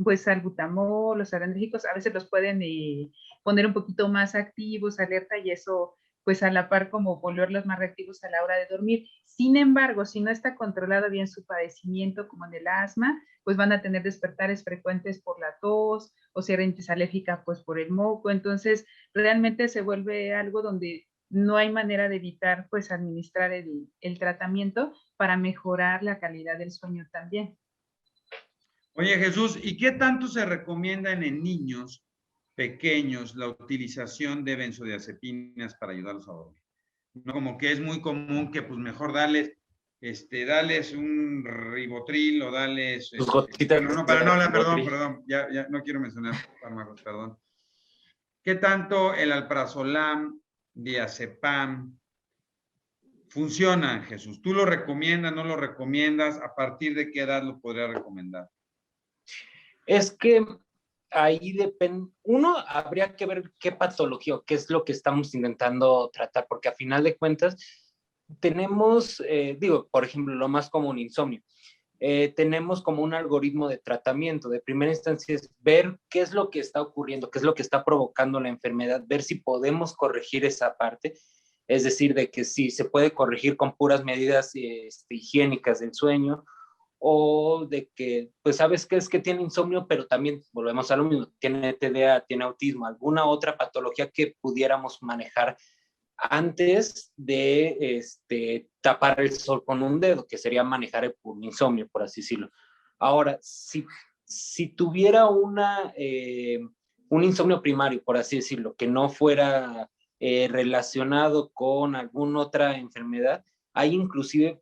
pues salbutamol, los analgésicos, a veces los pueden poner un poquito más activos, alerta, y eso pues a la par como volverlos más reactivos a la hora de dormir. Sin embargo, si no está controlado bien su padecimiento, como en el asma, pues van a tener despertares frecuentes por la tos, o si rinitis alérgica, pues por el moco. Entonces, realmente se vuelve algo donde no hay manera de evitar, pues, administrar el tratamiento para mejorar la calidad del sueño también. Oye, Jesús, ¿y qué tanto se recomiendan en niños pequeños la utilización de benzodiazepinas para ayudarlos a dormir? No, como que es muy común que pues mejor dales un ribotril o dales... Tus gotitas. Bueno, no, para no, perdón, ya no quiero mencionar fármacos, perdón. ¿Qué tanto el alprazolam, diazepam funcionan, Jesús? ¿Tú lo recomiendas, no lo recomiendas? ¿A partir de qué edad lo podría recomendar? Es que ahí depende, uno, habría que ver qué patología o qué es lo que estamos intentando tratar, porque a final de cuentas tenemos, por ejemplo, lo más común, insomnio. Tenemos como un algoritmo de tratamiento. De primera instancia es ver qué es lo que está ocurriendo, qué es lo que está provocando la enfermedad, ver si podemos corregir esa parte, es decir, de que si se puede corregir con puras medidas higiénicas del sueño, o de que, pues sabes que es que tiene insomnio, pero también volvemos a lo mismo, tiene TDA, tiene autismo, alguna otra patología que pudiéramos manejar antes de tapar el sol con un dedo, que sería manejar el insomnio, por así decirlo. Ahora, si tuviera un insomnio primario, por así decirlo, que no fuera relacionado con alguna otra enfermedad, hay inclusive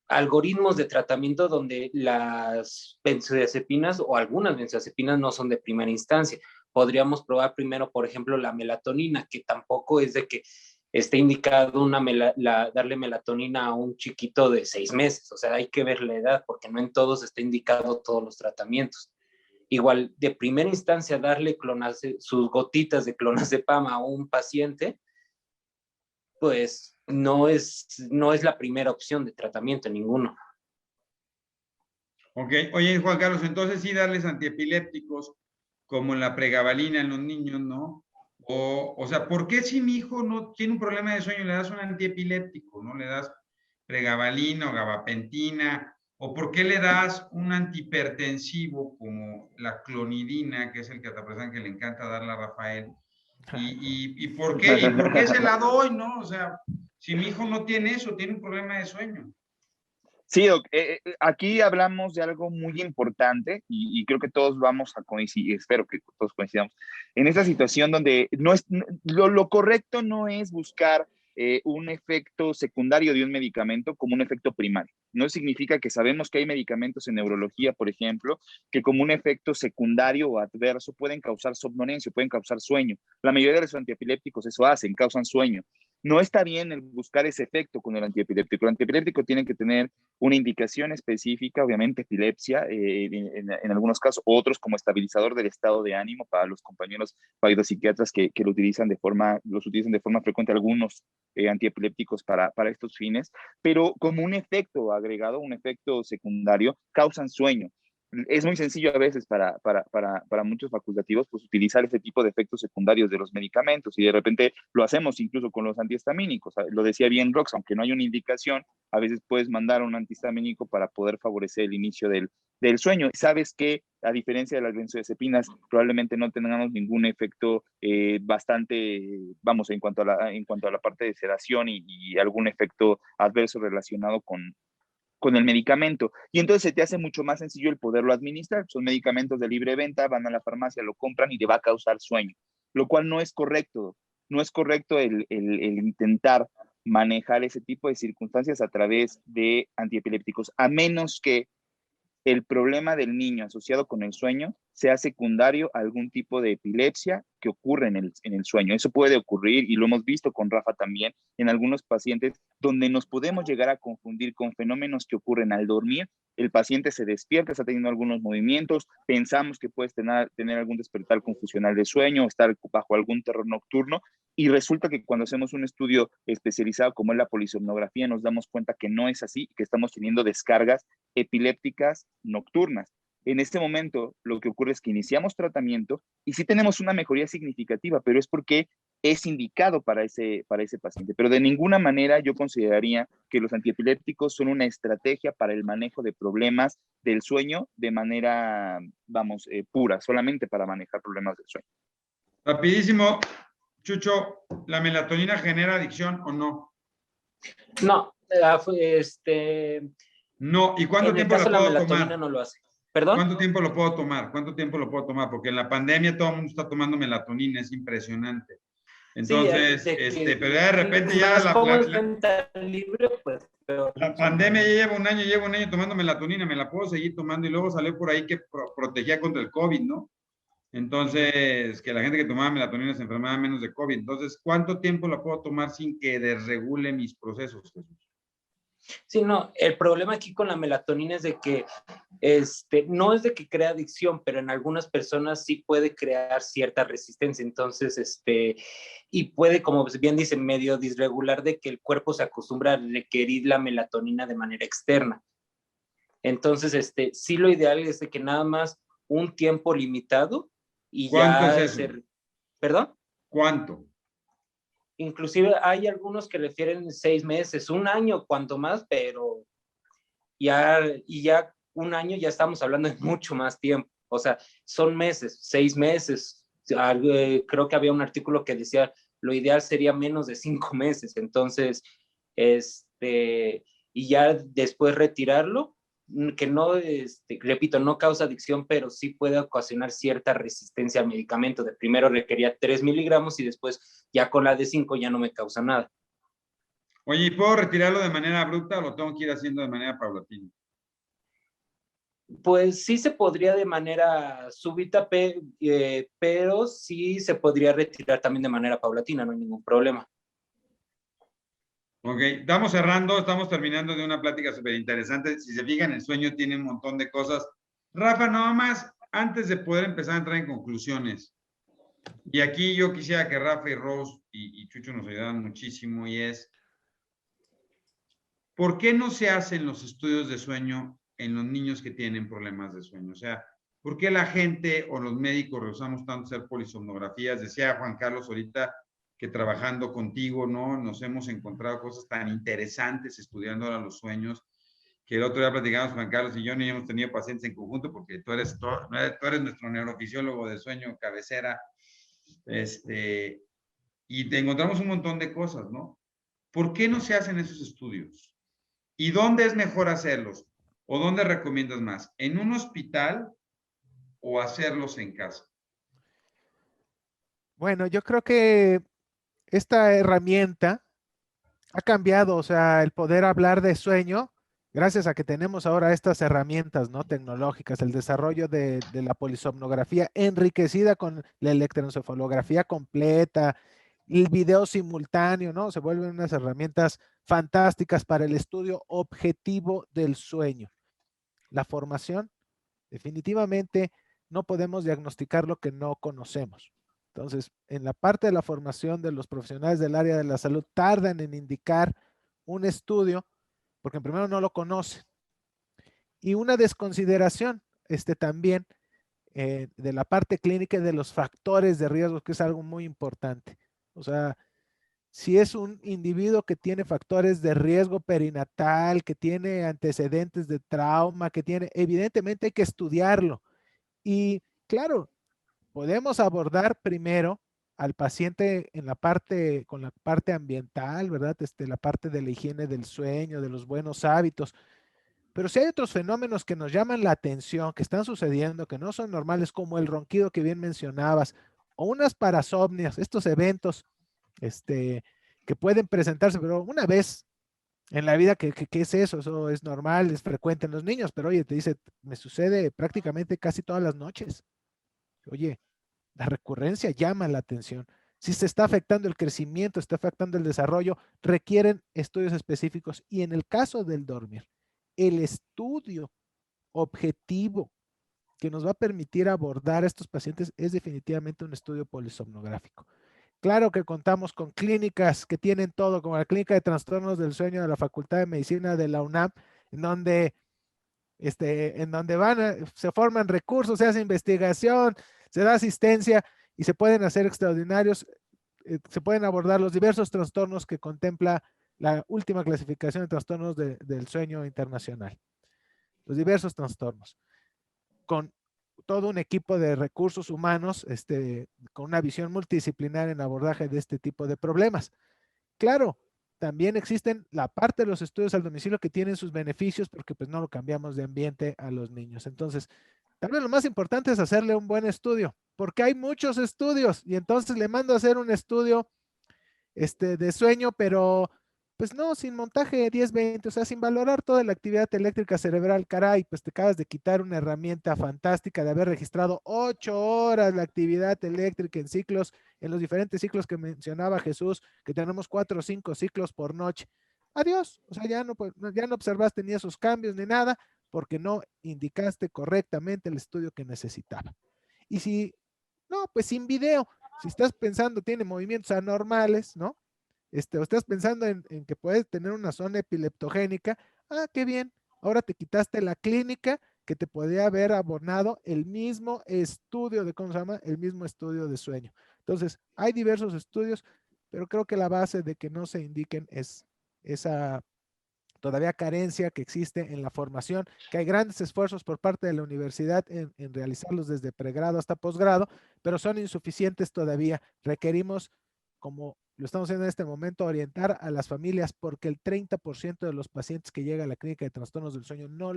algoritmos de tratamiento donde las benzodiazepinas o algunas benzodiazepinas no son de primera instancia. Podríamos probar primero, por ejemplo, la melatonina, que tampoco es de que esté indicado darle melatonina a un chiquito de 6 meses. O sea, hay que ver la edad, porque no en todos está indicado todos los tratamientos. Igual, de primera instancia, darle sus gotitas de clonazepam a un paciente, pues no es la primera opción de tratamiento, ninguno. Ok, oye, Juan Carlos, entonces sí darles antiepilépticos como la pregabalina en los niños, ¿no? O sea, ¿por qué si mi hijo no tiene un problema de sueño le das un antiepiléptico, ¿no? Le das pregabalina o gabapentina, o por qué le das un antihipertensivo como la clonidina, que es el cataplexán que le encanta darle a Rafael, y por qué se la doy, ¿no? O sea, si mi hijo no tiene eso, tiene un problema de sueño. Sí, Doc, aquí hablamos de algo muy importante y creo que todos vamos a coincidir, espero que todos coincidamos, en esta situación donde lo correcto no es buscar un efecto secundario de un medicamento como un efecto primario. No significa que sabemos que hay medicamentos en neurología, por ejemplo, que como un efecto secundario o adverso pueden causar somnolencia, pueden causar sueño. La mayoría de los antiepilépticos eso hacen, causan sueño. No está bien el buscar ese efecto con el antiepiléptico. El antiepiléptico tiene que tener una indicación específica, obviamente epilepsia, en algunos casos, otros como estabilizador del estado de ánimo para los compañeros psiquiatras que los utilizan de forma frecuente, algunos antiepilépticos para estos fines, pero como un efecto agregado, un efecto secundario, causan sueño. Es muy sencillo a veces para muchos facultativos pues utilizar ese tipo de efectos secundarios de los medicamentos y de repente lo hacemos incluso con los antihistamínicos. Lo decía bien Rox, aunque no hay una indicación, a veces puedes mandar un antihistamínico para poder favorecer el inicio del sueño. Sabes que a diferencia de las benzodiazepinas probablemente no tengamos ningún efecto bastante, vamos, en cuanto a la parte de sedación y algún efecto adverso relacionado con el medicamento. Y entonces se te hace mucho más sencillo el poderlo administrar. Son medicamentos de libre venta, van a la farmacia, lo compran y le va a causar sueño, lo cual no es correcto. No es correcto el intentar manejar ese tipo de circunstancias a través de antiepilépticos, a menos que el problema del niño asociado con el sueño sea secundario a algún tipo de epilepsia que ocurre en el sueño. Eso puede ocurrir, y lo hemos visto con Rafa también, en algunos pacientes donde nos podemos llegar a confundir con fenómenos que ocurren al dormir. El paciente se despierta, está teniendo algunos movimientos, pensamos que puedes tener algún despertar confusional de sueño, estar bajo algún terror nocturno, y resulta que cuando hacemos un estudio especializado como es la polisomnografía, nos damos cuenta que no es así, que estamos teniendo descargas epilépticas nocturnas. En este momento, lo que ocurre es que iniciamos tratamiento y sí tenemos una mejoría significativa, pero es porque es indicado para ese paciente. Pero de ninguna manera yo consideraría que los antiepilépticos son una estrategia para el manejo de problemas del sueño de manera, vamos, pura, solamente para manejar problemas del sueño. Rapidísimo, Chucho, ¿la melatonina genera adicción o no? No, No, ¿y cuánto en el tiempo caso de la la puedo melatonina tomar? no lo hace. ¿Perdón? ¿Cuánto tiempo lo puedo tomar? ¿Cuánto tiempo lo puedo tomar? Porque en la pandemia todo el mundo está tomando melatonina, es impresionante. Sí, Entonces, pero ya de repente ya más como es venta libre, pues peor. la pandemia ya lleva un año tomando melatonina, me la puedo seguir tomando, y luego salió por ahí que protegía contra el COVID, ¿no? Entonces, que la gente que tomaba melatonina se enfermaba menos de COVID. Entonces, ¿cuánto tiempo la puedo tomar sin que desregule mis procesos, Jesús? Sí, no, el problema aquí con la melatonina es de que no es de que crea adicción, pero en algunas personas sí puede crear cierta resistencia. Entonces, y puede, como bien dice, medio disregular de que el cuerpo se acostumbra a requerir la melatonina de manera externa. Entonces, sí, lo ideal es de que nada más un tiempo limitado y ¿Cuánto ya es eso? ¿Perdón? ¿Cuánto? Inclusive hay algunos que refieren 6 meses, un año, cuanto más, pero ya un año ya estamos hablando de mucho más tiempo. O sea, son meses, 6 meses. Creo que había un artículo que decía lo ideal sería menos de 5 meses. Entonces, y ya después retirarlo, que no, repito, no causa adicción, pero sí puede ocasionar cierta resistencia al medicamento. De primero requería 3 miligramos y después ya con la de 5 ya no me causa nada. Oye, ¿y puedo retirarlo de manera abrupta o lo tengo que ir haciendo de manera paulatina? Pues sí se podría de manera súbita, pero sí se podría retirar también de manera paulatina, no hay ningún problema. Ok, estamos cerrando, estamos terminando de una plática súper interesante. Si se fijan, el sueño tiene un montón de cosas. Rafa, nada más, antes de poder empezar a entrar en conclusiones, y aquí yo quisiera que Rafa y Rose y Chucho nos ayudaran muchísimo, y es, ¿por qué no se hacen los estudios de sueño en los niños que tienen problemas de sueño? O sea, ¿por qué la gente o los médicos rehusamos tanto hacer polisomnografías? Decía Juan Carlos ahorita que trabajando contigo, ¿no? Nos hemos encontrado cosas tan interesantes estudiando ahora los sueños, que el otro día platicamos Juan Carlos y yo, ni hemos tenido pacientes en conjunto, porque tú eres nuestro neurofisiólogo de sueño cabecera, y te encontramos un montón de cosas, ¿no? ¿Por qué no se hacen esos estudios? ¿Y dónde es mejor hacerlos? ¿O dónde recomiendas más? ¿En un hospital o hacerlos en casa? Bueno, yo creo que esta herramienta ha cambiado, o sea, el poder hablar de sueño, gracias a que tenemos ahora estas herramientas, ¿no? Tecnológicas, el desarrollo de la polisomnografía enriquecida con la electroencefalografía completa, el video simultáneo, ¿no? Se vuelven unas herramientas fantásticas para el estudio objetivo del sueño. La formación, definitivamente no podemos diagnosticar lo que no conocemos. Entonces, en la parte de la formación de los profesionales del área de la salud, tardan en indicar un estudio porque primero no lo conocen. Y una desconsideración también de la parte clínica y de los factores de riesgo, que es algo muy importante. O sea, si es un individuo que tiene factores de riesgo perinatal, que tiene antecedentes de trauma, que tiene, evidentemente hay que estudiarlo. Y claro, podemos abordar primero al paciente en la parte, con la parte ambiental, ¿verdad? La parte de la higiene del sueño, de los buenos hábitos. Pero si hay otros fenómenos que nos llaman la atención, que están sucediendo, que no son normales, como el ronquido que bien mencionabas, o unas parasomnias, estos eventos que pueden presentarse, pero una vez en la vida, ¿qué es eso? Eso es normal, es frecuente en los niños, pero oye, te dice, me sucede prácticamente casi todas las noches. Oye, la recurrencia llama la atención. Si se está afectando el crecimiento, está afectando el desarrollo, requieren estudios específicos. Y en el caso del dormir, el estudio objetivo que nos va a permitir abordar a estos pacientes es definitivamente un estudio polisomnográfico. Claro que contamos con clínicas que tienen todo, como la Clínica de Trastornos del Sueño de la Facultad de Medicina de la UNAM, en donde se forman recursos, se hace investigación, se da asistencia y se pueden hacer extraordinarios, se pueden abordar los diversos trastornos que contempla la última clasificación de trastornos del sueño internacional. Los diversos trastornos, con todo un equipo de recursos humanos, con una visión multidisciplinar en abordaje de este tipo de problemas. Claro, también existen la parte de los estudios al domicilio que tienen sus beneficios porque pues no lo cambiamos de ambiente a los niños. Entonces, tal vez lo más importante es hacerle un buen estudio, porque hay muchos estudios y entonces le mando a hacer un estudio de sueño, pero pues no, sin montaje 10-20, o sea, sin valorar toda la actividad eléctrica cerebral, caray, pues te acabas de quitar una herramienta fantástica de haber registrado 8 horas la actividad eléctrica en ciclos, en los diferentes ciclos que mencionaba Jesús, que tenemos 4 o 5 ciclos por noche. Adiós, o sea, ya no observaste ni esos cambios ni nada, porque no indicaste correctamente el estudio que necesitaba. Y si, no, pues sin video, si estás pensando, tiene movimientos anormales, ¿no? O estás pensando en que puedes tener una zona epileptogénica, qué bien, ahora te quitaste la clínica que te podría haber abonado el mismo estudio de, ¿cómo se llama? El mismo estudio de sueño. Entonces, hay diversos estudios, pero creo que la base de que no se indiquen es esa todavía carencia que existe en la formación, que hay grandes esfuerzos por parte de la universidad en realizarlos desde pregrado hasta posgrado, pero son insuficientes todavía. Requerimos, como lo estamos haciendo en este momento, orientar a las familias porque el 30% de los pacientes que llegan a la clínica de trastornos del sueño no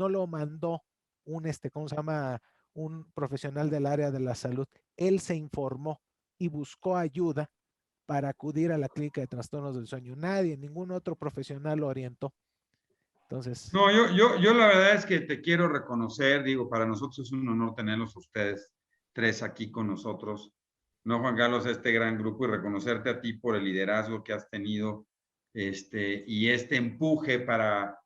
lo mandó ¿cómo se llama? Un profesional del área de la salud. Él se informó y buscó ayuda para acudir a la clínica de trastornos del sueño. Nadie, ningún otro profesional lo orientó. Entonces. No, yo la verdad es que te quiero reconocer, digo, para nosotros es un honor tenerlos a ustedes tres aquí con nosotros, ¿no, Juan Carlos? Este gran grupo y reconocerte a ti por el liderazgo que has tenido y este empuje para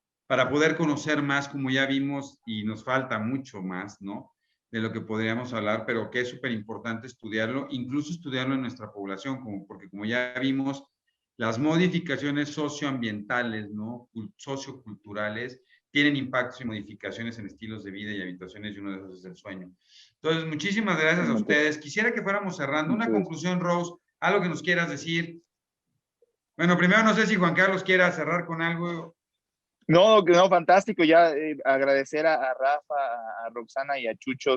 poder conocer más, como ya vimos, y nos falta mucho más, ¿no? De lo que podríamos hablar, pero que es súper importante estudiarlo, incluso estudiarlo en nuestra población, porque como ya vimos, las modificaciones socioambientales, ¿no? Socioculturales, tienen impactos y modificaciones en estilos de vida y habitaciones, y uno de esos es el sueño. Entonces, muchísimas gracias a ustedes. Quisiera que fuéramos cerrando. Una conclusión, Rose, algo que nos quieras decir. Bueno, primero no sé si Juan Carlos quiera cerrar con algo. No, fantástico. Ya agradecer a Rafa, a Roxana y a Chucho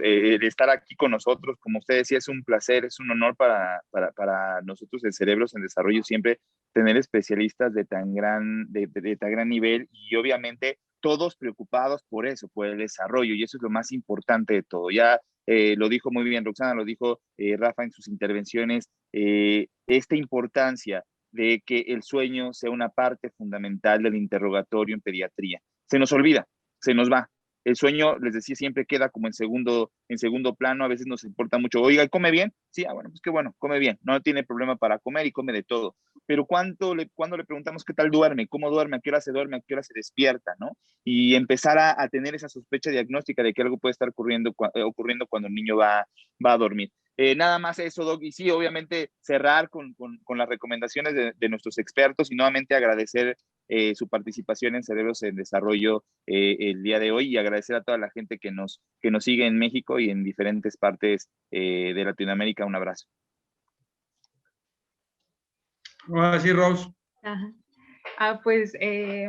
el estar aquí con nosotros. Como usted decía, es un placer, es un honor para nosotros de Cerebros en Desarrollo siempre tener especialistas de tan gran nivel y obviamente todos preocupados por eso, por el desarrollo, y eso es lo más importante de todo. Ya lo dijo muy bien Roxana, lo dijo Rafa en sus intervenciones, esta importancia de que el sueño sea una parte fundamental del interrogatorio en pediatría. Se nos olvida, se nos va. El sueño, les decía, siempre queda como en segundo plano, a veces nos importa mucho. Oiga, ¿come bien? Sí, bueno, pues qué bueno, come bien, no tiene problema para comer y come de todo. Pero cuando le preguntamos qué tal duerme, cómo duerme, a qué hora se duerme, a qué hora se despierta, ¿no? Y empezar a tener esa sospecha diagnóstica de que algo puede estar ocurriendo cuando el niño va a dormir. Nada más eso, Doc, y sí, obviamente cerrar con las recomendaciones de nuestros expertos y nuevamente agradecer su participación en Cerebros en Desarrollo el día de hoy y agradecer a toda la gente que nos sigue en México y en diferentes partes de Latinoamérica. Un abrazo. Ahora sí, Rose. Ajá. Pues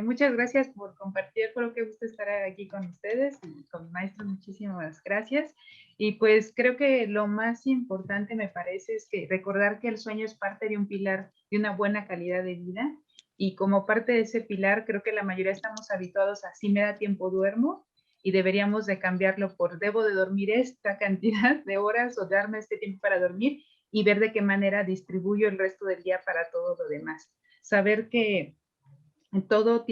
muchas gracias por compartir, creo que gusto estar aquí con ustedes y con maestros, muchísimas gracias. Y pues creo que lo más importante me parece es que recordar que el sueño es parte de un pilar de una buena calidad de vida y como parte de ese pilar creo que la mayoría estamos habituados a si me da tiempo duermo y deberíamos de cambiarlo por debo de dormir esta cantidad de horas o darme este tiempo para dormir y ver de qué manera distribuyo el resto del día para todo lo demás. Saber que todo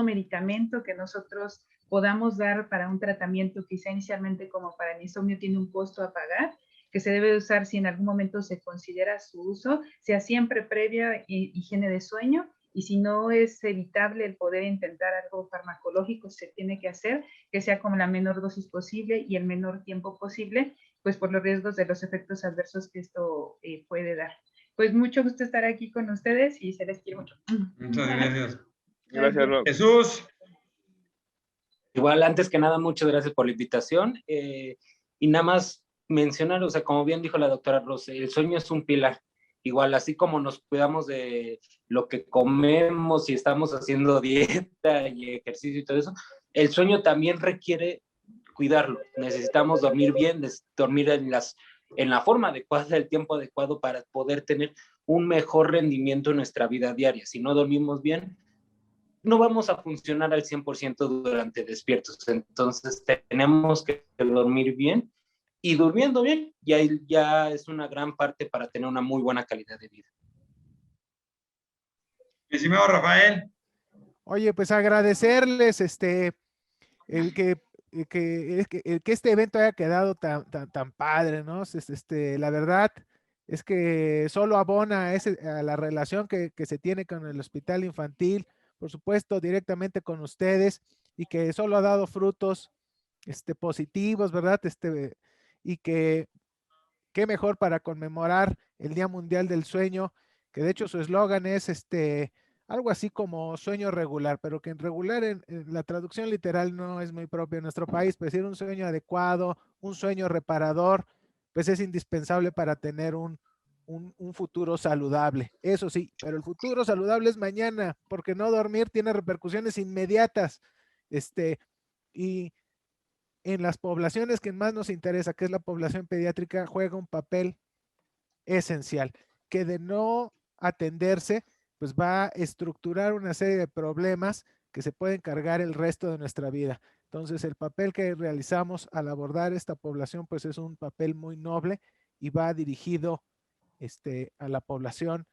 medicamento que nosotros podamos dar para un tratamiento, quizá inicialmente como para el insomnio, tiene un costo a pagar, que se debe usar si en algún momento se considera su uso, sea siempre previa higiene de sueño, y si no es evitable el poder intentar algo farmacológico, se tiene que hacer, que sea con la menor dosis posible y el menor tiempo posible, pues por los riesgos de los efectos adversos que esto puede dar. Pues mucho gusto estar aquí con ustedes y se les quiere mucho. Muchas gracias. Gracias, Rob. Jesús. Igual, antes que nada, muchas gracias por la invitación. Y nada más mencionar, o sea, como bien dijo la doctora Rose, el sueño es un pilar. Igual, así como nos cuidamos de lo que comemos y estamos haciendo dieta y ejercicio y todo eso, el sueño también requiere cuidarlo. Necesitamos dormir bien, dormir en la forma adecuada, el tiempo adecuado para poder tener un mejor rendimiento en nuestra vida diaria. Si no dormimos bien, no vamos a funcionar al 100% durante despiertos. Entonces tenemos que dormir bien, y durmiendo bien ya es una gran parte para tener una muy buena calidad de vida. Estimado Rafael. Oye, pues agradecerles el que este evento haya quedado tan padre, ¿no? La verdad es que solo abona a la relación que se tiene con el hospital infantil, por supuesto, directamente con ustedes, y que solo ha dado frutos positivos, ¿verdad? Y que qué mejor para conmemorar el Día Mundial del Sueño, que de hecho su eslogan es algo así como sueño regular, pero que en regular en la traducción literal no es muy propia en nuestro país, pues decir un sueño adecuado, un sueño reparador, pues es indispensable para tener un futuro saludable. Eso sí, pero el futuro saludable es mañana, porque no dormir tiene repercusiones inmediatas. Y en las poblaciones que más nos interesa, que es la población pediátrica, juega un papel esencial, que de no atenderse, pues va a estructurar una serie de problemas que se pueden cargar el resto de nuestra vida. Entonces, el papel que realizamos al abordar esta población, pues es un papel muy noble y va dirigido a la población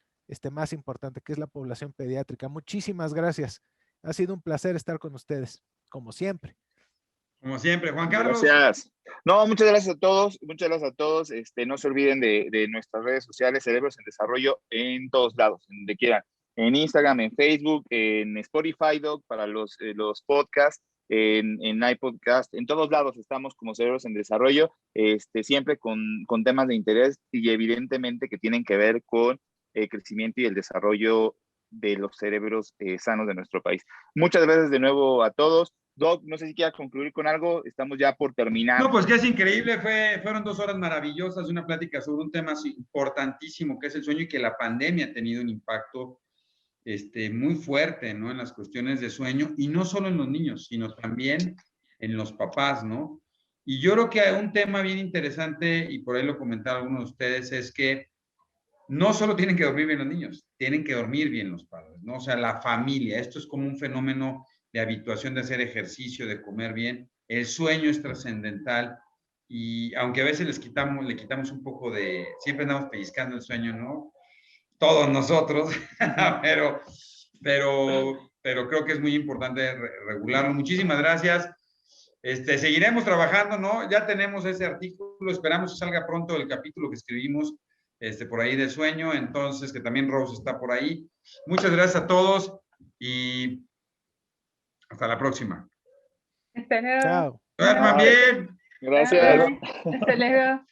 más importante, que es la población pediátrica. Muchísimas gracias. Ha sido un placer estar con ustedes, como siempre. Como siempre, Juan Carlos. Gracias. No, muchas gracias a todos. Muchas gracias a todos. No se olviden de nuestras redes sociales, Cerebros en Desarrollo, en todos lados, en donde quieran. En Instagram, en Facebook, en Spotify, Doc, para los podcasts, en iPodcast, en todos lados estamos como Cerebros en Desarrollo, siempre con temas de interés y evidentemente que tienen que ver con el crecimiento y el desarrollo de los cerebros sanos de nuestro país. Muchas gracias de nuevo a todos. Doc, no sé si quieras concluir con algo, estamos ya por terminar. No, pues que es increíble, fueron 2 horas maravillosas, una plática sobre un tema importantísimo que es el sueño, y que la pandemia ha tenido un impacto muy fuerte, ¿no? En las cuestiones de sueño, y no solo en los niños, sino también en los papás, ¿no? Y yo creo que hay un tema bien interesante, y por ahí lo comentaron algunos de ustedes, es que no solo tienen que dormir bien los niños, tienen que dormir bien los padres, ¿no? O sea, la familia, esto es como un fenómeno de habituación de hacer ejercicio, de comer bien. El sueño es trascendental, y aunque a veces le quitamos un poco siempre andamos pellizcando el sueño, ¿no? Todos nosotros, pero creo que es muy importante regularlo. Muchísimas gracias. Seguiremos trabajando, ¿no? Ya tenemos ese artículo, esperamos que salga pronto el capítulo que escribimos por ahí de sueño, entonces que también Rose está por ahí. Muchas gracias a todos y hasta la próxima. Hasta luego. Chao. Duerman bien. Gracias. Bye. Hasta luego.